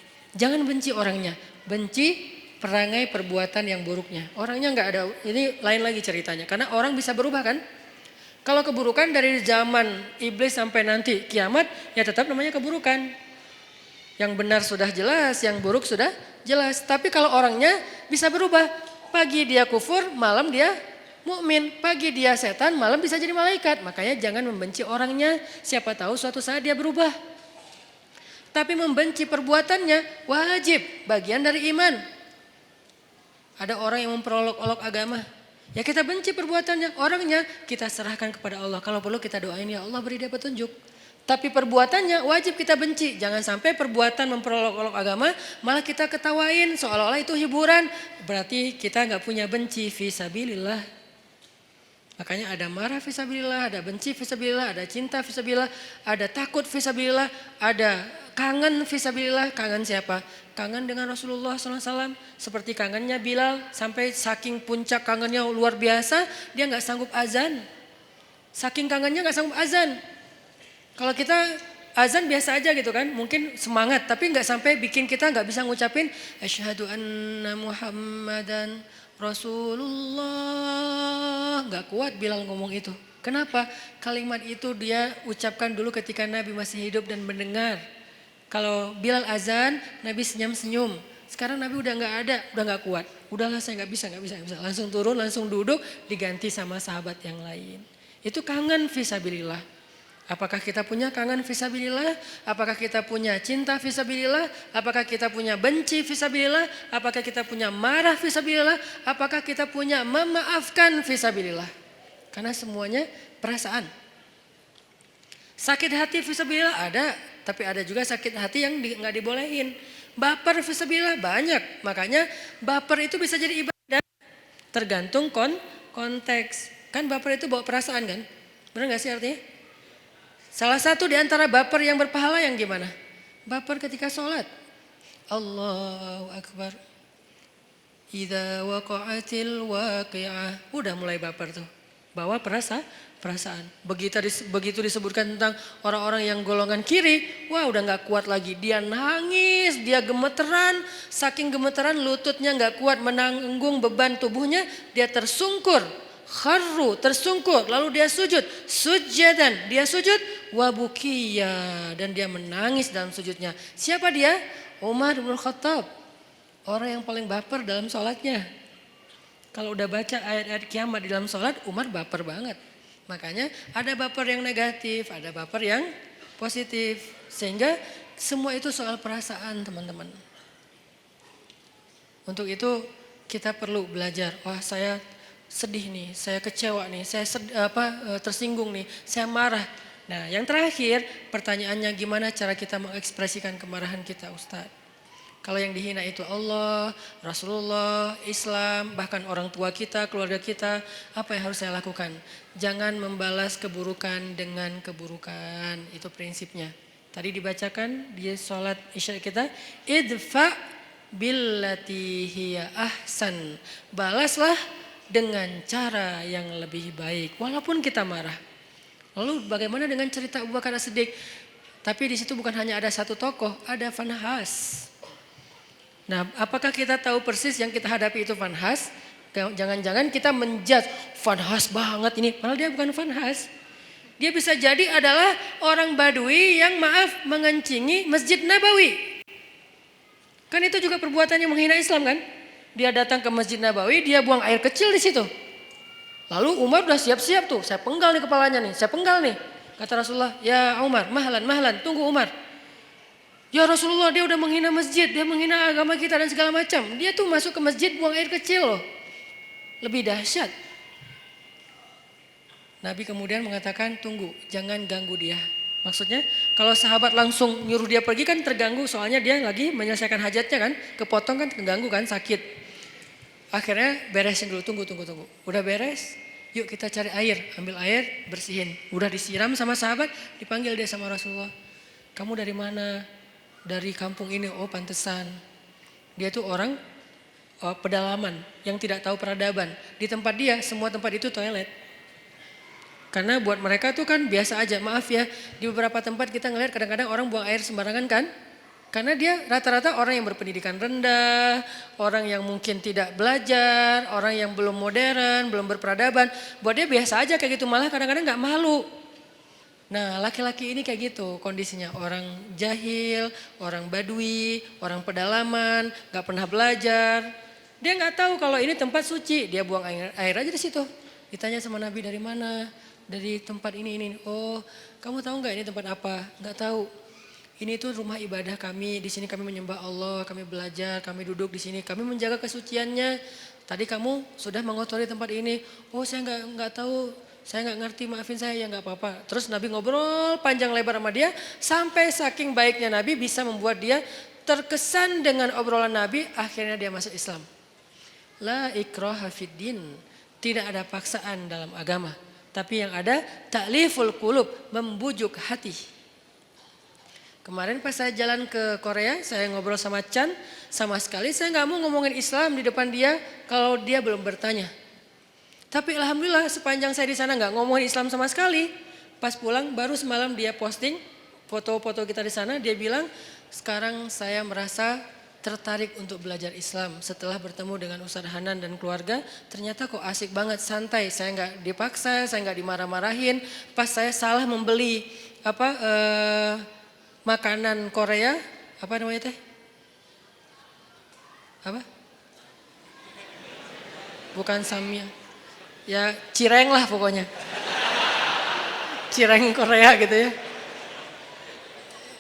Jangan benci orangnya, benci perangai perbuatan yang buruknya. Orangnya nggak ada, ini lain lagi ceritanya. Karena orang bisa berubah kan? Kalau keburukan dari zaman iblis sampai nanti kiamat, ya tetap namanya keburukan. Yang benar sudah jelas, yang buruk sudah jelas. Tapi kalau orangnya bisa berubah. Pagi dia kufur, malam dia mukmin. Pagi dia setan, malam bisa jadi malaikat. Makanya jangan membenci orangnya. Siapa tahu suatu saat dia berubah. Tapi membenci perbuatannya wajib, bagian dari iman. Ada orang yang memperolok-olok agama. Ya kita benci perbuatannya, orangnya kita serahkan kepada Allah. Kalau perlu kita doain ya Allah beri dia petunjuk. Tapi perbuatannya wajib kita benci. Jangan sampai perbuatan memperolok-olok agama malah kita ketawain seolah-olah itu hiburan. Berarti kita nggak punya benci fi sabilillah. Makanya ada marah fisabilillah, ada benci fisabilillah, ada cinta fisabilillah, ada takut fisabilillah, ada kangen fisabilillah. Kangen siapa? Kangen dengan Rasulullah SAW. Seperti kangennya Bilal, sampai saking puncak kangennya luar biasa, dia nggak sanggup azan. Saking kangennya nggak sanggup azan. Kalau kita azan biasa aja gitu kan, mungkin semangat, tapi nggak sampai bikin kita nggak bisa ngucapin asyhadu anna Muhammadan Rasulullah. Nggak kuat Bilal ngomong itu. Kenapa? Kalimat itu dia ucapkan dulu ketika Nabi masih hidup dan mendengar. Kalau Bilal azan, Nabi senyum-senyum. Sekarang Nabi udah nggak ada, udah nggak kuat. Udahlah saya nggak bisa. Langsung turun, langsung duduk, diganti sama sahabat yang lain. Itu kangen fisabilillah. Apakah kita punya kangen fisabilillah? Apakah kita punya cinta fisabilillah? Apakah kita punya benci fisabilillah? Apakah kita punya marah fisabilillah? Apakah kita punya memaafkan fisabilillah? Karena semuanya perasaan. Sakit hati fisabilillah ada, tapi ada juga sakit hati yang nggak dibolehin. Baper fisabilillah banyak, makanya baper itu bisa jadi ibadah. Tergantung konteks. Kan baper itu bawa perasaan kan? Benar nggak sih artinya? Salah satu di antara baper yang berpahala yang gimana? Baper ketika sholat. Allahu Akbar. Idza waqa'atil waqi'ah. Udah mulai baper tuh. Bawa perasaan. Begitu disebutkan tentang orang-orang yang golongan kiri. Wah udah gak kuat lagi. Dia nangis, dia gemeteran. Saking gemeteran lututnya gak kuat menanggung beban tubuhnya. Dia tersungkur. Kharru, tersungkur, lalu dia sujud, sujadan, dia sujud, wabukiya, dan dia menangis dalam sujudnya. Siapa dia? Umar bin Khattab, orang yang paling baper dalam sholatnya. Kalau udah baca ayat-ayat kiamat di dalam sholat, Umar baper banget. Makanya ada baper yang negatif, ada baper yang positif. Sehingga semua itu soal perasaan teman-teman. Untuk itu kita perlu belajar, wah saya sedih nih, saya kecewa nih, saya tersinggung nih, saya marah. Nah yang terakhir pertanyaannya gimana cara kita mengekspresikan kemarahan kita Ustadz. Kalau yang dihina itu Allah, Rasulullah, Islam, bahkan orang tua kita, keluarga kita, apa yang harus saya lakukan? Jangan membalas keburukan dengan keburukan, itu prinsipnya. Tadi dibacakan di sholat isya kita, idfa billati hiya ahsan, balaslah dengan cara yang lebih baik, walaupun kita marah. Lalu bagaimana dengan cerita Abu Bakar As-Siddiq? Tapi di situ bukan hanya ada satu tokoh, ada Fanhas. Nah, apakah kita tahu persis yang kita hadapi itu Fanhas? Jangan-jangan kita menjudge Fanhas banget ini, padahal dia bukan Fanhas. Dia bisa jadi adalah orang Badui yang mengencingi Masjid Nabawi. Kan itu juga perbuatan yang menghina Islam kan? Dia datang ke Masjid Nabawi, dia buang air kecil di situ. Lalu Umar udah siap-siap tuh, saya penggal nih kepalanya nih, saya penggal nih. Kata Rasulullah, ya Umar, mahlan, tunggu Umar. Ya Rasulullah, dia udah menghina masjid, dia menghina agama kita dan segala macam. Dia tuh masuk ke masjid buang air kecil loh. Lebih dahsyat. Nabi kemudian mengatakan, tunggu, jangan ganggu dia. Maksudnya kalau sahabat langsung nyuruh dia pergi kan terganggu, soalnya dia lagi menyelesaikan hajatnya kan, kepotong kan terganggu kan, sakit. Akhirnya beresin dulu, tunggu. Udah beres, yuk kita cari air, ambil air, bersihin. Udah disiram sama sahabat, dipanggil dia sama Rasulullah. Kamu dari mana? Dari kampung ini. Oh pantesan. Dia tuh orang pedalaman yang tidak tahu peradaban. Di tempat dia, semua tempat itu toilet. Karena buat mereka tuh kan biasa aja, maaf ya. Di beberapa tempat kita ngelihat kadang-kadang orang buang air sembarangan kan. Karena dia rata-rata orang yang berpendidikan rendah, orang yang mungkin tidak belajar, orang yang belum modern, belum berperadaban. Buat dia biasa aja kayak gitu, malah kadang-kadang gak malu. Nah laki-laki ini kayak gitu kondisinya, orang jahil, orang badui, orang pedalaman, gak pernah belajar. Dia gak tahu kalau ini tempat suci, dia buang air aja di situ. Ditanya sama Nabi dari mana, dari tempat ini. Oh kamu tahu gak ini tempat apa? Gak tahu. Ini tuh rumah ibadah kami, di sini kami menyembah Allah, kami belajar, kami duduk di sini, kami menjaga kesuciannya. Tadi kamu sudah mengotori tempat ini. Oh saya nggak tahu, saya nggak ngerti, maafin saya ya nggak apa-apa. Terus Nabi ngobrol panjang lebar sama dia, sampai saking baiknya Nabi bisa membuat dia terkesan dengan obrolan Nabi, akhirnya dia masuk Islam. La ikraha fiddin, Tidak ada paksaan dalam agama. Tapi yang ada ta'liful qulub, membujuk hati. Kemarin pas saya jalan ke Korea, saya ngobrol sama Chan, sama sekali saya nggak mau ngomongin Islam di depan dia kalau dia belum bertanya. Tapi alhamdulillah sepanjang saya di sana nggak ngomongin Islam sama sekali. Pas pulang baru semalam dia posting foto-foto kita di sana, dia bilang sekarang saya merasa tertarik untuk belajar Islam setelah bertemu dengan Ustadz Hanan dan keluarga. Ternyata kok asik banget, santai, saya nggak dipaksa, saya nggak dimarah-marahin. Pas saya salah membeli makanan Korea, apa namanya teh? Apa? Bukan samyang. Ya cireng lah pokoknya. Cireng Korea gitu ya.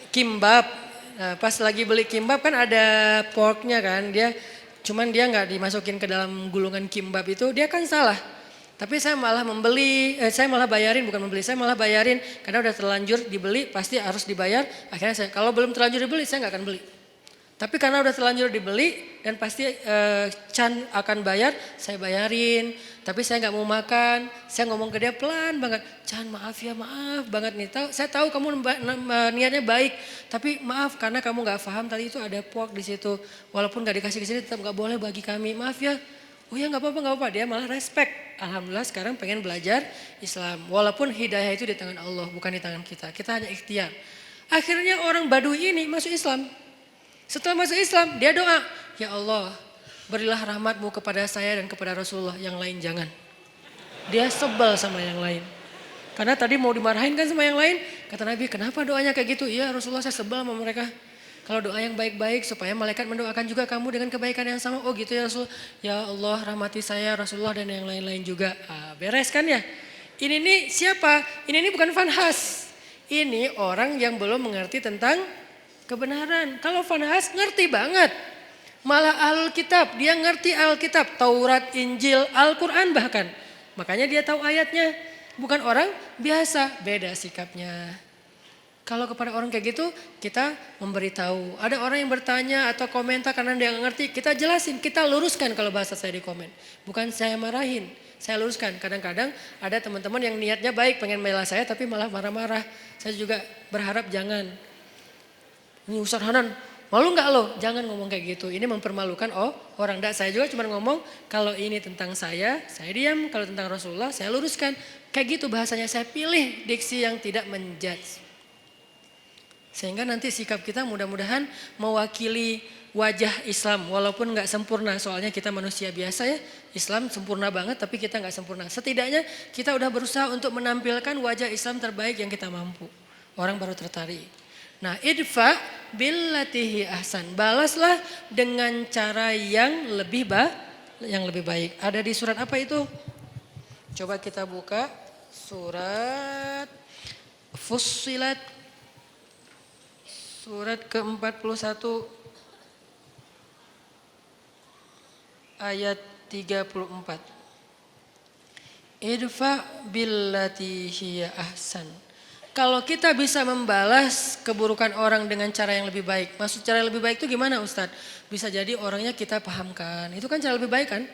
Kimbap. Nah, pas lagi beli kimbap kan ada porknya kan, cuman dia nggak dimasukin ke dalam gulungan kimbap itu, dia kan salah. Tapi saya malah saya malah bayarin, bukan membeli, saya malah bayarin karena udah terlanjur dibeli pasti harus dibayar. Akhirnya kalau belum terlanjur dibeli saya nggak akan beli. Tapi karena udah terlanjur dibeli dan pasti Chan akan bayar, saya bayarin. Tapi saya nggak mau makan, saya ngomong ke dia pelan banget. Chan maaf ya, maaf banget nih. Saya tahu kamu niatnya baik, tapi maaf karena kamu nggak paham tadi itu ada pork di situ. Walaupun nggak dikasih ke sini tetap nggak boleh bagi kami. Maaf ya. Oh ya nggak apa-apa. Dia malah respect. Alhamdulillah sekarang pengen belajar Islam. Walaupun hidayah itu di tangan Allah, bukan di tangan kita. Kita hanya ikhtiar. Akhirnya orang Baduy ini masuk Islam. Setelah masuk Islam, dia doa, ya Allah, berilah rahmatmu kepada saya dan kepada Rasulullah, yang lain jangan. Dia sebel sama yang lain. Karena tadi mau dimarahin kan sama yang lain, kata Nabi, kenapa doanya kayak gitu? Iya Rasulullah, saya sebel sama mereka. Kalau doa yang baik-baik supaya malaikat mendoakan juga kamu dengan kebaikan yang sama. Oh gitu ya Rasul, ya Allah rahmati saya, Rasulullah dan yang lain-lain juga. Beres kan ya? Ini nih siapa? Ini bukan Fanhas. Ini orang yang belum mengerti tentang kebenaran. Kalau Fanhas ngerti banget. Malah Alkitab, dia ngerti Alkitab, Taurat, Injil, Al-Quran bahkan. Makanya dia tahu ayatnya. Bukan orang biasa, beda sikapnya. Kalau kepada orang kayak gitu, kita memberitahu. Ada orang yang bertanya atau komentar karena dia nggak ngerti, kita jelasin, kita luruskan kalau bahasa saya di komen. Bukan saya marahin, saya luruskan. Kadang-kadang ada teman-teman yang niatnya baik, pengen bela saya tapi malah marah-marah. Saya juga berharap jangan. Ini Ustadz Hanan, malu nggak lo? Jangan ngomong kayak gitu. Ini mempermalukan orang. Enggak, saya juga cuma ngomong kalau ini tentang saya diam. Kalau tentang Rasulullah, saya luruskan. Kayak gitu bahasanya, saya pilih diksi yang tidak menjudge. Sehingga nanti sikap kita mudah-mudahan mewakili wajah Islam. Walaupun nggak sempurna, soalnya kita manusia biasa ya. Islam sempurna banget tapi kita nggak sempurna. Setidaknya kita udah berusaha untuk menampilkan wajah Islam terbaik yang kita mampu. Orang baru tertarik. Nah, idfa billatihi ahsan. Balaslah dengan cara yang lebih baik. Ada di surat apa itu? Coba kita buka surat Fussilat. Surat ke-41 ayat 34. Idfa billatihi ahsan. Kalau kita bisa membalas keburukan orang dengan cara yang lebih baik. Maksud cara yang lebih baik itu gimana Ustadz? Bisa jadi orangnya kita pahamkan. Itu kan cara lebih baik kan?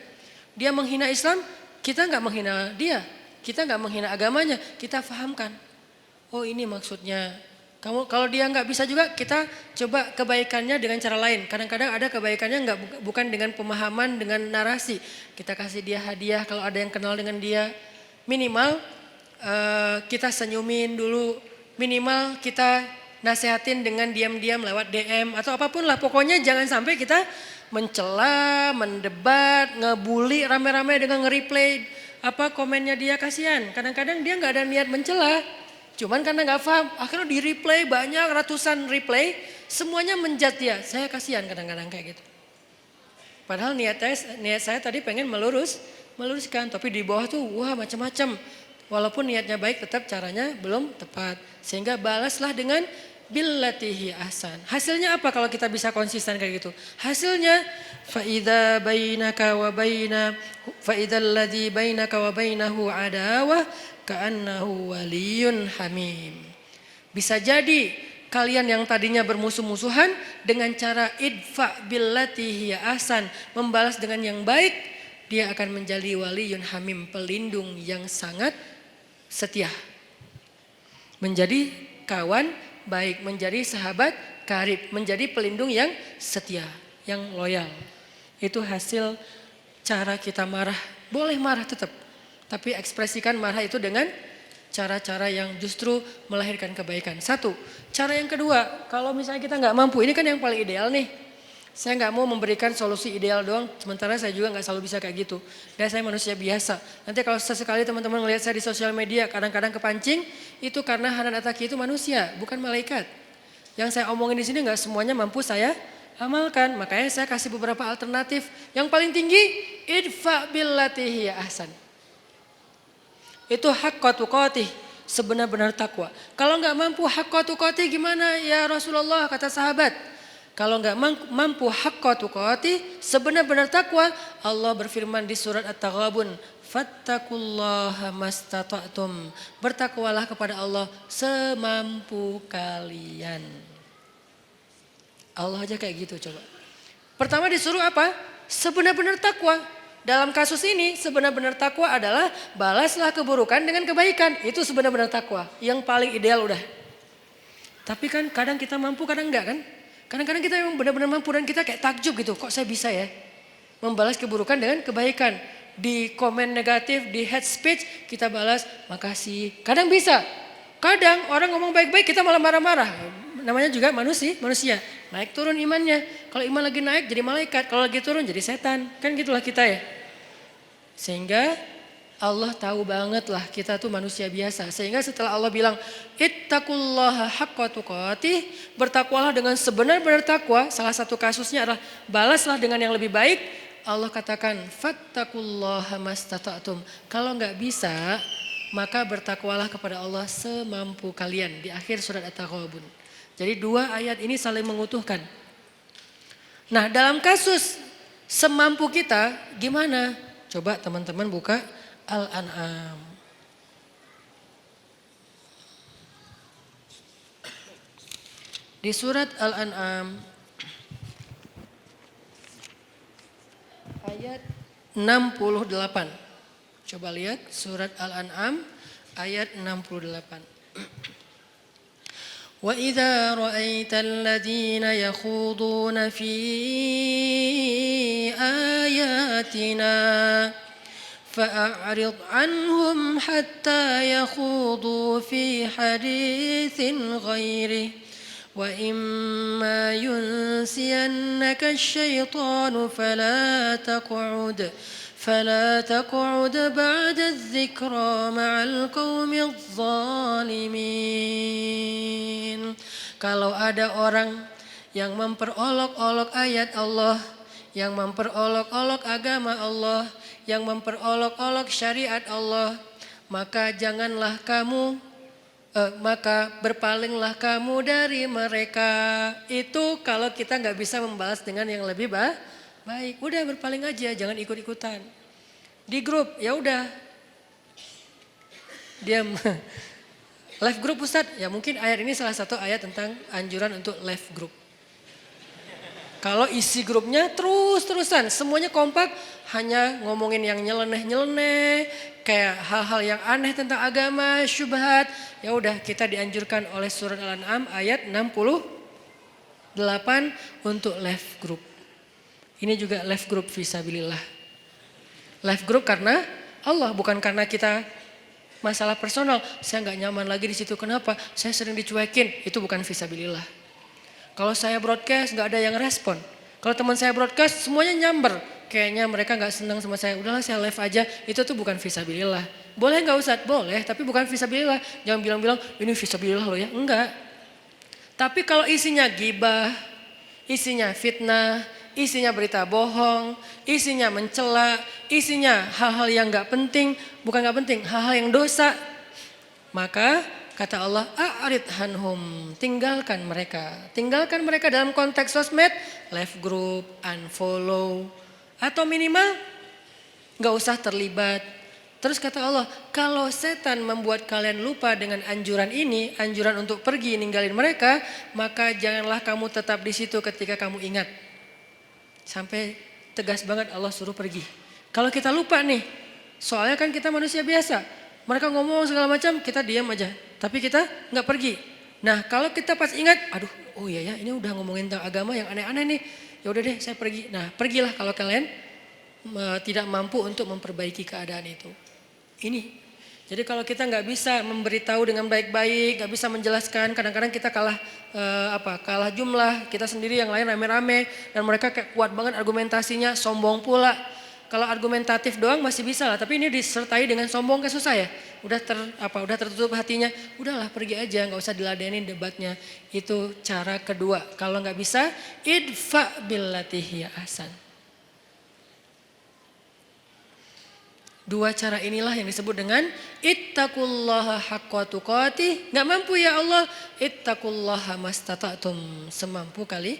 Dia menghina Islam, kita nggak menghina dia. Kita nggak menghina agamanya, kita pahamkan. Oh ini maksudnya. Kalau dia nggak bisa juga, kita coba kebaikannya dengan cara lain. Kadang-kadang ada kebaikannya bukan dengan pemahaman, dengan narasi. Kita kasih dia hadiah kalau ada yang kenal dengan dia. Minimal kita senyumin dulu, minimal kita nasehatin dengan diam-diam lewat DM atau apapun lah. Pokoknya jangan sampai kita mencela, mendebat, ngebully rame-rame dengan nge-replay komennya dia. Kasihan, kadang-kadang dia nggak ada niat mencela, cuman karena nggak paham, akhirnya di replay banyak ratusan replay, semuanya menjat dia. Saya kasihan kadang-kadang kayak gitu. Padahal niat saya tadi pengen meluruskan, tapi di bawah tuh wah macam-macam. Walaupun niatnya baik, tetap caranya belum tepat. Sehingga balaslah dengan billatihi ahsan. Hasilnya apa kalau kita bisa konsisten kayak gitu? Hasilnya faidza alladzi bainaka wa bainahu adawah ka'annahu waliyyun hamim. Bisa jadi kalian yang tadinya bermusuh-musuhan dengan cara idfa billatihi ahsan, membalas dengan yang baik, dia akan menjadi waliyun hamim, pelindung yang sangat setia. Menjadi kawan baik, menjadi sahabat karib, menjadi pelindung yang setia, yang loyal. Itu hasil cara kita marah. Boleh marah tetap, tapi ekspresikan marah itu dengan cara-cara yang justru melahirkan kebaikan. Satu, cara yang kedua, kalau misalnya kita nggak mampu, ini kan yang paling ideal nih. Saya nggak mau memberikan solusi ideal doang, sementara saya juga nggak selalu bisa kayak gitu. Dan saya manusia biasa. Nanti kalau sesekali teman-teman ngelihat saya di sosial media, kadang-kadang kepancing, itu karena Hanan Ataki itu manusia, bukan malaikat. Yang saya omongin di sini nggak semuanya mampu saya amalkan. Makanya saya kasih beberapa alternatif. Yang paling tinggi, idfa billati hiya ahsan. Itu haqqa tuqatih, sebenar-benar takwa. Kalau nggak mampu haqqa tuqatih gimana ya Rasulullah, kata sahabat. Kalau nggak mampu haqqa tuqatih, sebenar-benar takwa, Allah berfirman di surat At-Taghabun, fattaqullaha mastata'tum. Bertakwalah kepada Allah semampu kalian. Allah aja kayak gitu coba. Pertama disuruh apa? Sebenar-benar takwa. Dalam kasus ini sebenar-benar takwa adalah balaslah keburukan dengan kebaikan. Itu sebenar-benar takwa. Yang paling ideal udah. Tapi kan kadang kita mampu, kadang enggak kan? Kadang-kadang kita memang benar-benar mampu dan kita kayak takjub gitu. Kok saya bisa ya? Membalas keburukan dengan kebaikan. Di komen negatif, di hate speech kita balas makasih. Kadang bisa. Kadang orang ngomong baik-baik kita malah marah-marah. Namanya juga manusia. Naik turun imannya. Kalau iman lagi naik jadi malaikat. Kalau lagi turun jadi setan. Kan gitulah kita ya. Sehingga Allah tahu banget lah kita tuh manusia biasa. Sehingga setelah Allah bilang ittaqullaha haqqa tuqatih, bertakwalah dengan sebenar-benar takwa. Salah satu kasusnya adalah balaslah dengan yang lebih baik. Allah katakan fattaqullaha mastata'tum. Kalau nggak bisa maka bertakwalah kepada Allah semampu kalian. Di akhir surat At-Taghabun. Jadi dua ayat ini saling mengutuhkan. Nah dalam kasus semampu kita gimana? Coba teman-teman buka Al-An'am. Di surat Al-An'am ayat 68. Coba lihat surat Al-An'am ayat 68. Wa idza ra'aital ladzina yakhuduna fi ayatina fa'arid anhum hatta yakhudu fi haditsin ghairihi wa imma yunsiyannaka asy-syaitanu فلا تقعد بعد الذكرى مع القوم الظالمين. Kalau ada orang yang memperolok-olok ayat Allah, yang memperolok-olok agama Allah, yang memperolok-olok syariat Allah, maka maka berpalinglah kamu dari mereka. Itu kalau kita nggak bisa membalas dengan yang lebih baik, udah berpaling aja, jangan ikut-ikutan. Di grup, ya udah. Diam. Live group Ustadz, ya mungkin ayat ini salah satu ayat tentang anjuran untuk live group. Kalau isi grupnya terus-terusan, semuanya kompak, hanya ngomongin yang nyeleneh-nyeleneh, kayak hal-hal yang aneh tentang agama, syubhat, ya udah kita dianjurkan oleh surat Al-An'am ayat 68 untuk live group. Ini juga live group fisabilillah. Live group karena Allah, bukan karena kita masalah personal. Saya nggak nyaman lagi di situ. Kenapa? Saya sering dicuekin. Itu bukan fisabilillah. Kalau saya broadcast nggak ada yang respon. Kalau teman saya broadcast semuanya nyamber. Kayaknya mereka nggak senang sama saya. Udahlah saya live aja. Itu tuh bukan fisabilillah. Boleh nggak Ustadz? Boleh. Tapi bukan fisabilillah. Jangan bilang-bilang ini fisabilillah loh ya. Enggak. Tapi kalau isinya gibah, isinya fitnah, isinya berita bohong, isinya mencela, isinya hal-hal yang gak penting, bukan gak penting, hal-hal yang dosa. Maka kata Allah, a'rid hanhum, tinggalkan mereka. Tinggalkan mereka dalam konteks sosmed, live group, unfollow, atau minimal gak usah terlibat. Terus kata Allah, kalau setan membuat kalian lupa dengan anjuran ini, anjuran untuk pergi ninggalin mereka, maka janganlah kamu tetap di situ ketika kamu ingat. Sampai tegas banget Allah suruh pergi. Kalau kita lupa nih, soalnya kan kita manusia biasa. Mereka ngomong segala macam, kita diam aja. Tapi kita nggak pergi. Nah kalau kita pas ingat, aduh oh iya ya ini udah ngomongin tentang agama yang aneh-aneh nih. Ya udah deh saya pergi. Nah pergilah kalau kalian tidak mampu untuk memperbaiki keadaan itu. Ini. Jadi kalau kita nggak bisa memberitahu dengan baik-baik, nggak bisa menjelaskan, kadang-kadang kita kalah jumlah, kita sendiri yang lain rame-rame dan mereka kayak kuat banget argumentasinya, sombong pula. Kalau argumentatif doang masih bisa lah, tapi ini disertai dengan sombong kan susah ya. Udah tertutup hatinya, udahlah pergi aja, nggak usah diladenin debatnya. Itu cara kedua. Kalau nggak bisa, idfa billati hiya ahsan. Dua cara inilah yang disebut dengan ittaqullaha haqqa tuqatih. Nggak mampu ya Allah, ittaqullaha mastata'tum, semampu kali.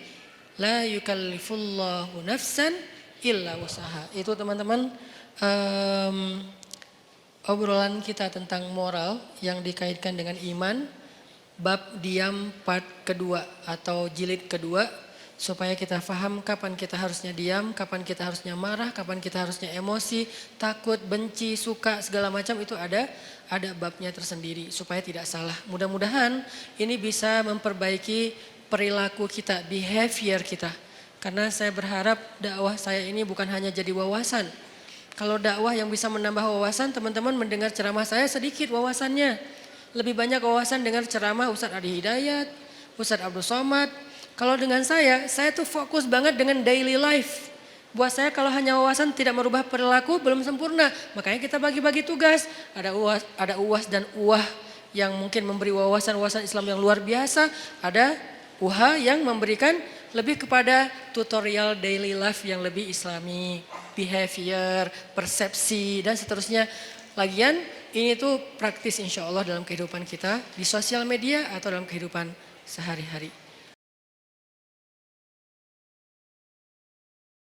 La yukallifullahu nafsan illa wusaha. Itu teman-teman obrolan kita tentang moral yang dikaitkan dengan iman. Bab diam part kedua atau jilid kedua. Supaya kita paham kapan kita harusnya diam, kapan kita harusnya marah, kapan kita harusnya emosi, takut, benci, suka, segala macam itu ada babnya tersendiri supaya tidak salah. Mudah-mudahan ini bisa memperbaiki perilaku kita, behavior kita. Karena saya berharap dakwah saya ini bukan hanya jadi wawasan. Kalau dakwah yang bisa menambah wawasan, teman-teman mendengar ceramah saya sedikit wawasannya. Lebih banyak wawasan dengar ceramah Ustadz Adi Hidayat, Ustadz Abdul Somad. Kalau dengan saya tuh fokus banget dengan daily life. Buat saya kalau hanya wawasan tidak merubah perilaku belum sempurna. Makanya kita bagi-bagi tugas. Ada UAS dan UAH yang mungkin memberi wawasan-wawasan Islam yang luar biasa. Ada UHA yang memberikan lebih kepada tutorial daily life yang lebih islami. Behavior, persepsi dan seterusnya. Lagian ini tuh praktis insya Allah dalam kehidupan kita. Di sosial media atau dalam kehidupan sehari-hari.